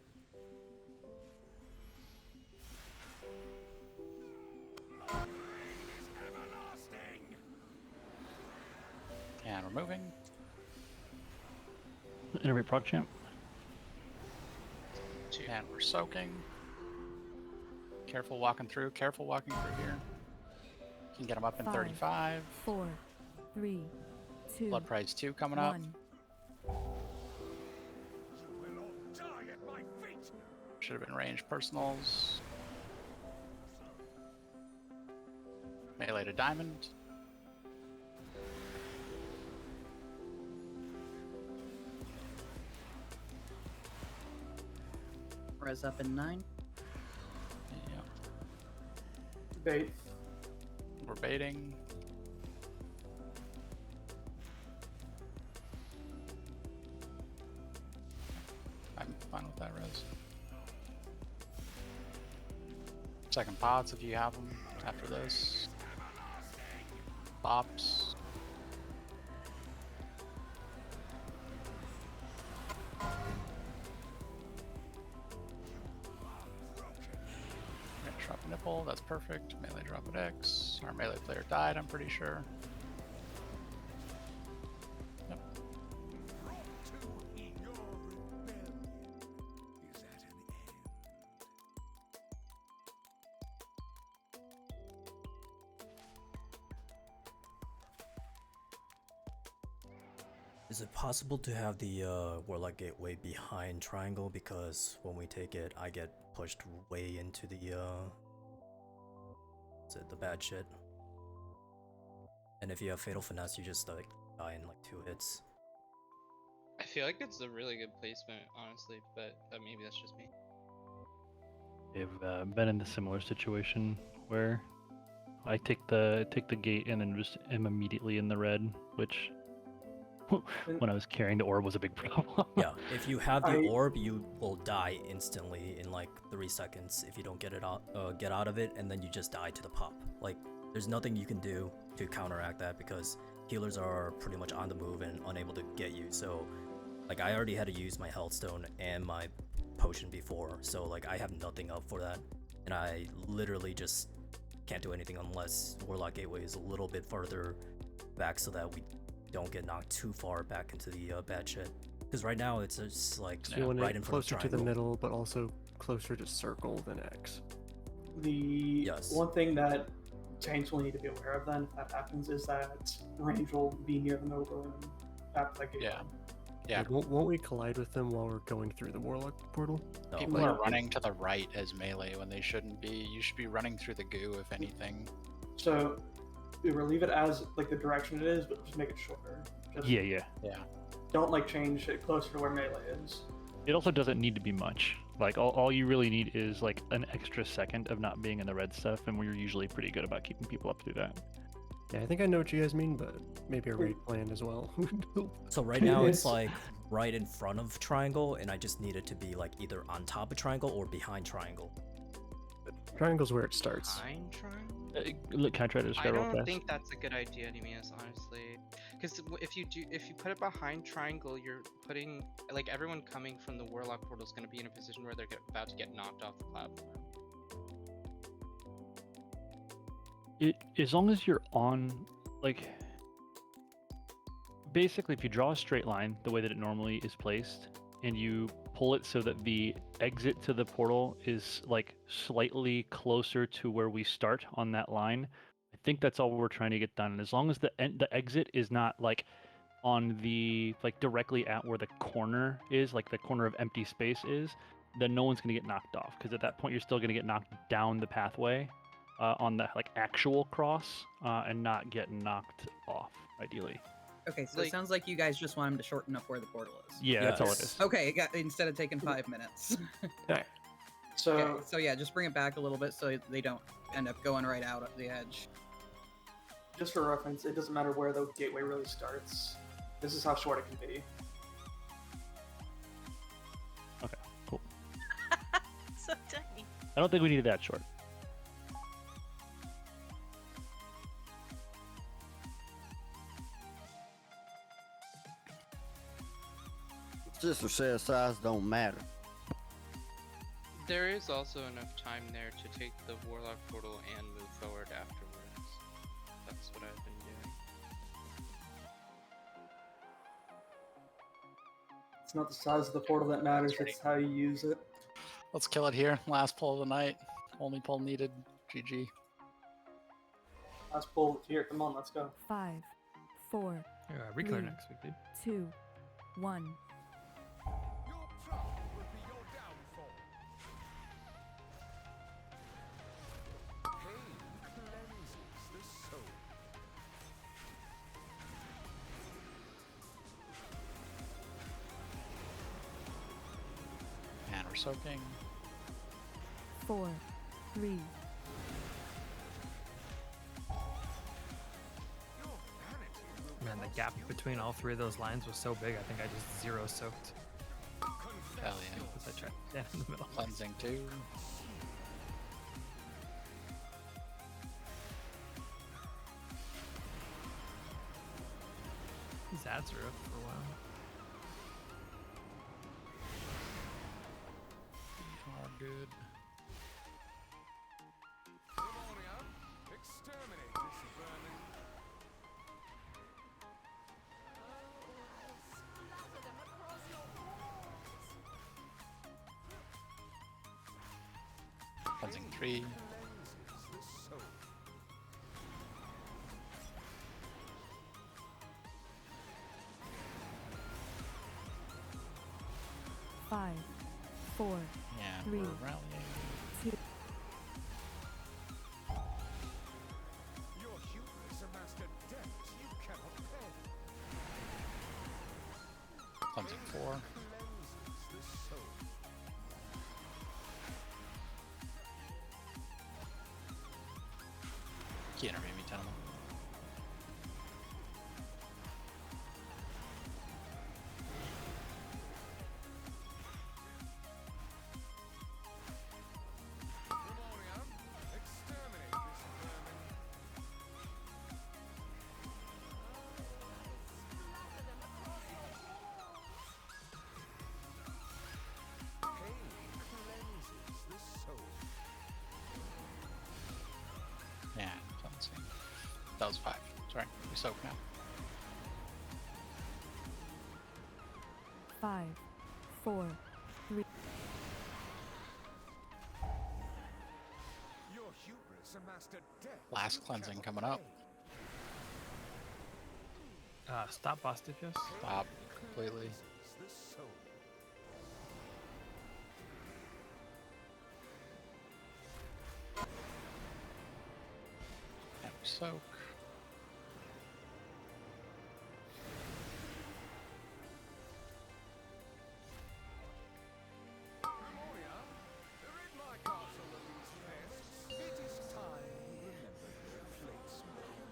And we're moving. Innervate proc champ. And we're soaking. Careful walking through. Careful walking through here. You can get them up in 5, 35. 4, 3, 2, Blood Prize 2 coming up. 1. Should have been range personals. Melee to diamond. Res up in 9. Yeah. Bait. We're baiting. I'm fine with that res. Second pots if you have them after this. Bops. Drop a nipple, that's perfect. Melee drop at X. Our melee player died, I'm pretty sure. Yep. Is it possible to have the Warlock Gateway behind Triangle? Because when we take it, I get pushed way into the the bad shit. And if you have Fatal Finesse, you just like die in like 2 hits. I feel like it's a really good placement, honestly, but maybe that's just me. I've been in a similar situation where I take the gate and then just am immediately in the red, which when I was carrying the orb was a big problem. Yeah, if you have the orb, you will die instantly in like 3 seconds if you don't get out of it, and then you just die to the pop. Like, there's nothing you can do to counteract that because healers are pretty much on the move and unable to get you. So, like, I already had to use my health stone and my potion before, so like I have nothing up for that, and I literally just can't do anything unless Warlock Gateway is a little bit further back so that we don't get knocked too far back into the bad shit. Because right now it's just like So you want right it in front of closer to the triangle. middle, but also closer to circle than X. The one thing that Tanks will need to be aware of then, if that happens, is that range will be near the middle balloon after that gate. Yeah. Like, won't we collide with them while we're going through the Warlock portal? People are running to the right as melee when they shouldn't be. You should be running through the goo, if anything. So we will leave it as like the direction it is, but just make it shorter. Just Yeah. don't like change it closer to where melee is. It also doesn't need to be much. Like all you really need is like an extra second of not being in the red stuff, and we're usually pretty good about keeping people up through that. Yeah, I think I know what you guys mean, but maybe a raid plan as well. So right now it's like right in front of triangle, and I just need it to be like either on top of triangle or behind triangle. Triangle's where it starts. Behind triangle? Look, can I try to I describe real don't fast? think that's a good idea, Anemias, honestly. Because if you put it behind triangle, you're putting like everyone coming from the Warlock portal is going to be in a position where they're about to get knocked off the platform. As long as you're on, like, basically if you draw a straight line the way that it normally is placed, and you pull it so that the exit to the portal is like slightly closer to where we start on that line. I think that's all we're trying to get done. And as long as the exit is not like on the like directly at where the corner is, like the corner of empty space is, then no one's gonna get knocked off. Because at that point, you're still gonna get knocked down the pathway on the like actual cross and not get knocked off. Ideally. Okay, so it sounds like you guys just want him to shorten up where the portal is. Yeah, that's all it is. Okay, instead of taking 5 minutes. Okay. So, okay, so yeah, just bring it back a little bit so they don't end up going right out at the edge. just for reference, it doesn't matter where the gateway really starts. This is how short it can be. Okay, cool. So tiny. I don't think we needed that short. Sister says size don't matter. There is also enough time there to take the Warlock portal and move forward afterwards. That's what I've been doing. It's not the size of the portal that matters, it's how you use it. Let's kill it here. Last pull of the night. Only pull needed. GG. Last pull here, come on, let's go. 5, 4, Reclear 3, next week, dude. 2, 1. And we're soaking. 4, 3. Man, the gap between all three of those lines was so big. I think I just zero soaked. Hell yeah. Because I tried to stand in the middle. Cleansing 2. These ads are up for a while. All good. Exterminate this vermin. Cleansing 3. Five, 4, Yeah, 3, we're rallying. 2. Your hubris amassed a debt you cannot pay. Cleansing 4. Cleanses the soul. Key intervene me, gentlemen. Exterminate this vermin. Pain cleanses the soul. Yeah, cleansing. That was 5. Sorry, we soak now. 5, 4, 3. Your hubris amassed a debt Last you cleansing cannot coming up. pay. Stop Bostifius. Stop completely. The soul. And we soak. Memoria, rid my castle of these pests. It is time to remember their placements.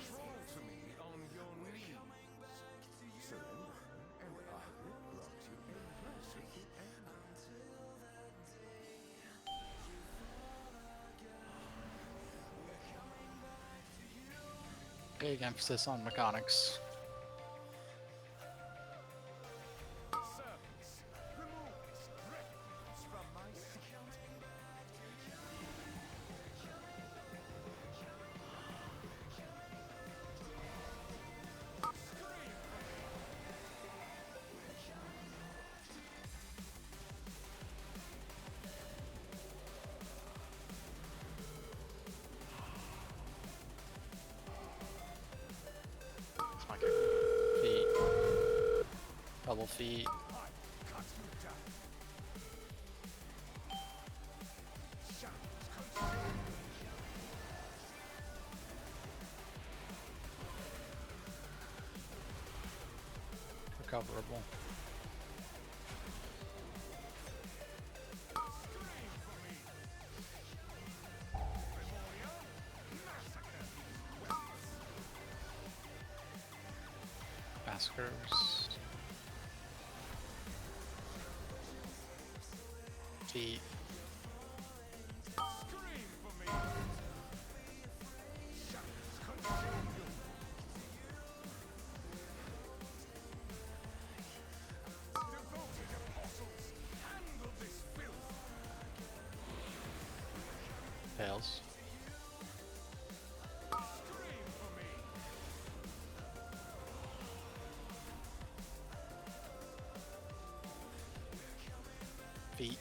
Crawl to me on your knees. Surrender, and I will grant you a merciful end. Big emphasis on mechanics. Servants, remove this refuse from my sight. Double feet. Recoverable. Massacres. Feet. Fails. Feet.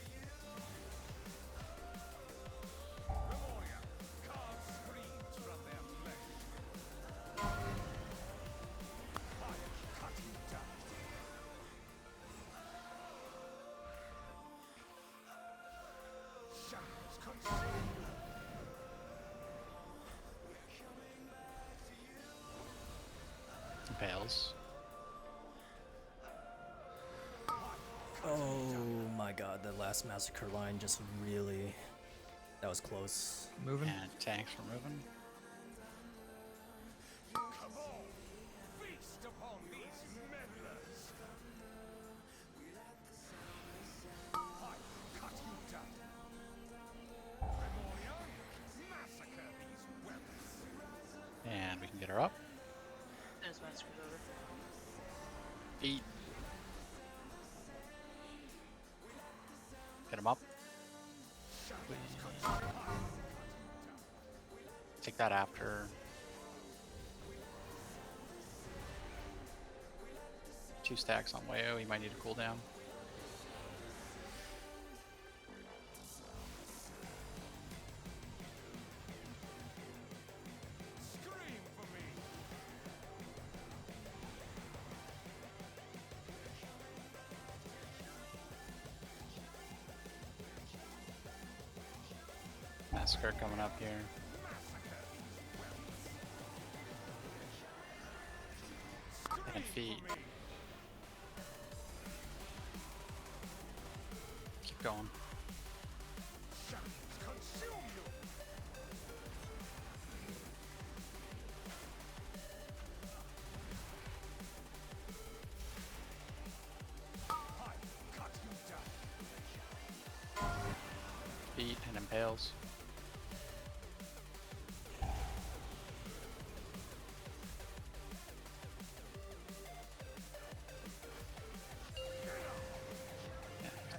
Fails. Oh my god, that last massacre line just really... That was close. Moving. And tanks for moving. And we can get her up. There's one screwed over. Feet. Get him up. Take that after. Two stacks on Wayo, he might need a cooldown. Massacre coming up here. And feet. Keep going. Feet and impales.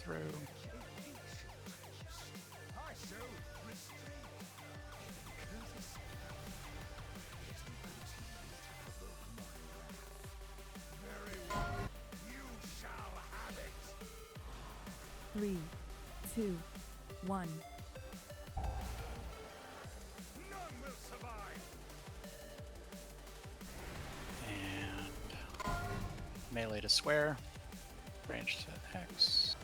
Through. Three, two, one. And melee to square. Range to X.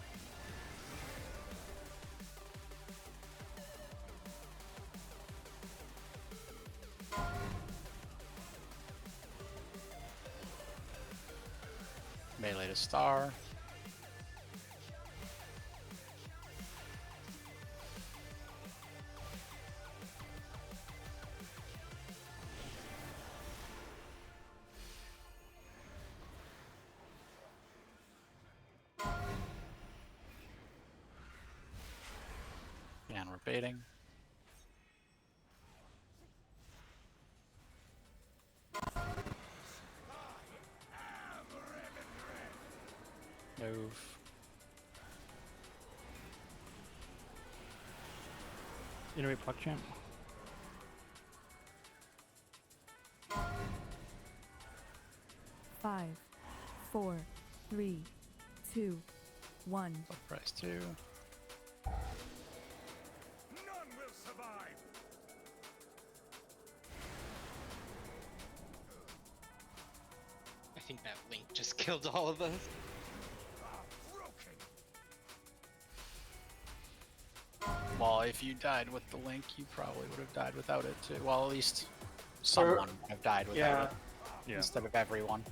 Melee to star. And we're baiting. Move. Iterate puck champ. Five, four, three, two, one. Price 2. I think that link just killed all of us. Well, if you died with the link, you probably would have died without it too. Well, at least someone would have died without it Yeah. instead of everyone.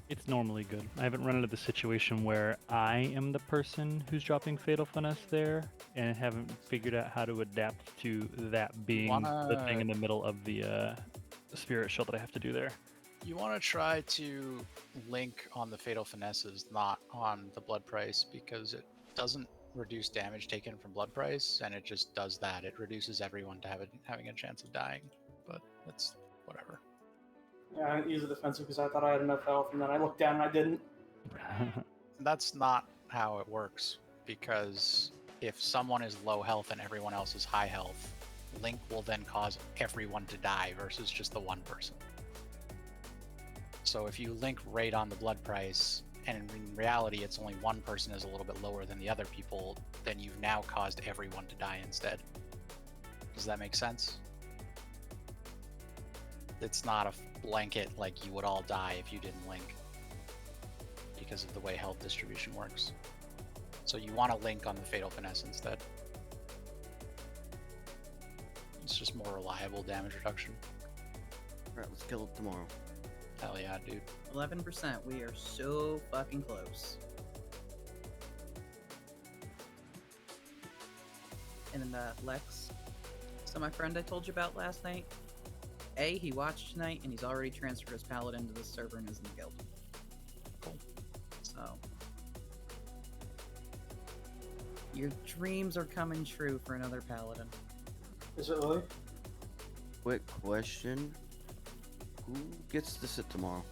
It's normally good. I haven't run into the situation where I am the person who's dropping Fatal Finesse there and haven't figured out how to adapt to that being the thing in the middle of the spirit shield that I have to do there. You want to try to link on the Fatal Finesses, not on the Blood Price, because it doesn't reduce damage taken from Blood Price, and it just does that. It reduces everyone to having a chance of dying, but it's whatever. Yeah, I didn't use the defensive because I thought I had enough health, and then I looked down and I didn't. That's not how it works, because if someone is low health and everyone else is high health, Link will then cause everyone to die versus just the one person. So if you link right on the blood price, and in reality it's only one person is a little bit lower than the other people, then you've now caused everyone to die instead. Does that make sense? It's not a blanket like you would all die if you didn't link, because of the way health distribution works. So you want to link on the Fatal Finesse instead. It's just more reliable damage reduction. Alright, let's kill it tomorrow. Hell yeah, dude. 11%. We are so fucking close. And then Lex. So my friend I told you about last night, he watched tonight and he's already transferred his paladin to the server and is in the guild. Cool. So your dreams are coming true for another paladin. Is it really? Quick question. Who gets to sit tomorrow?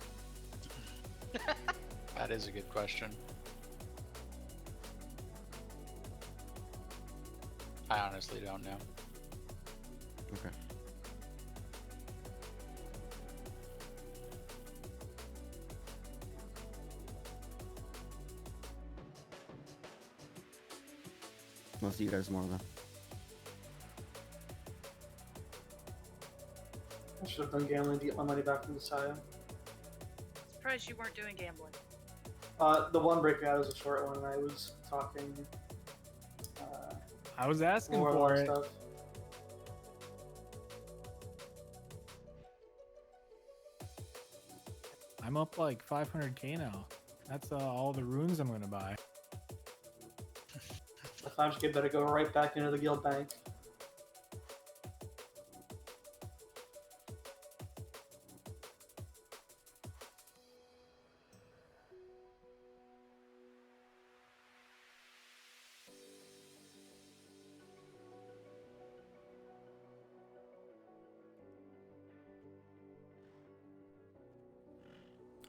That is a good question. I honestly don't know. Okay. I'll see you guys tomorrow then. I should have done gambling to get my money back from the Saya. Surprised you weren't doing gambling. The one breakout was a short one, and I was talking. I was asking more for and it. stuff. I'm up like 500k now. That's all the runes I'm gonna buy. The 500k better go right back into the guild bank.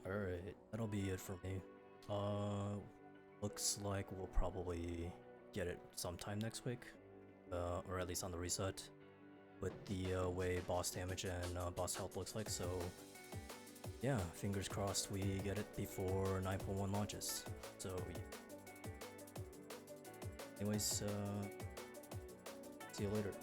Alright, that'll be it for me. Looks like we'll probably get it sometime next week, or at least on the reset, with the way boss damage and boss health looks like, so yeah, fingers crossed we get it before 9.1 launches. So anyways, see you later.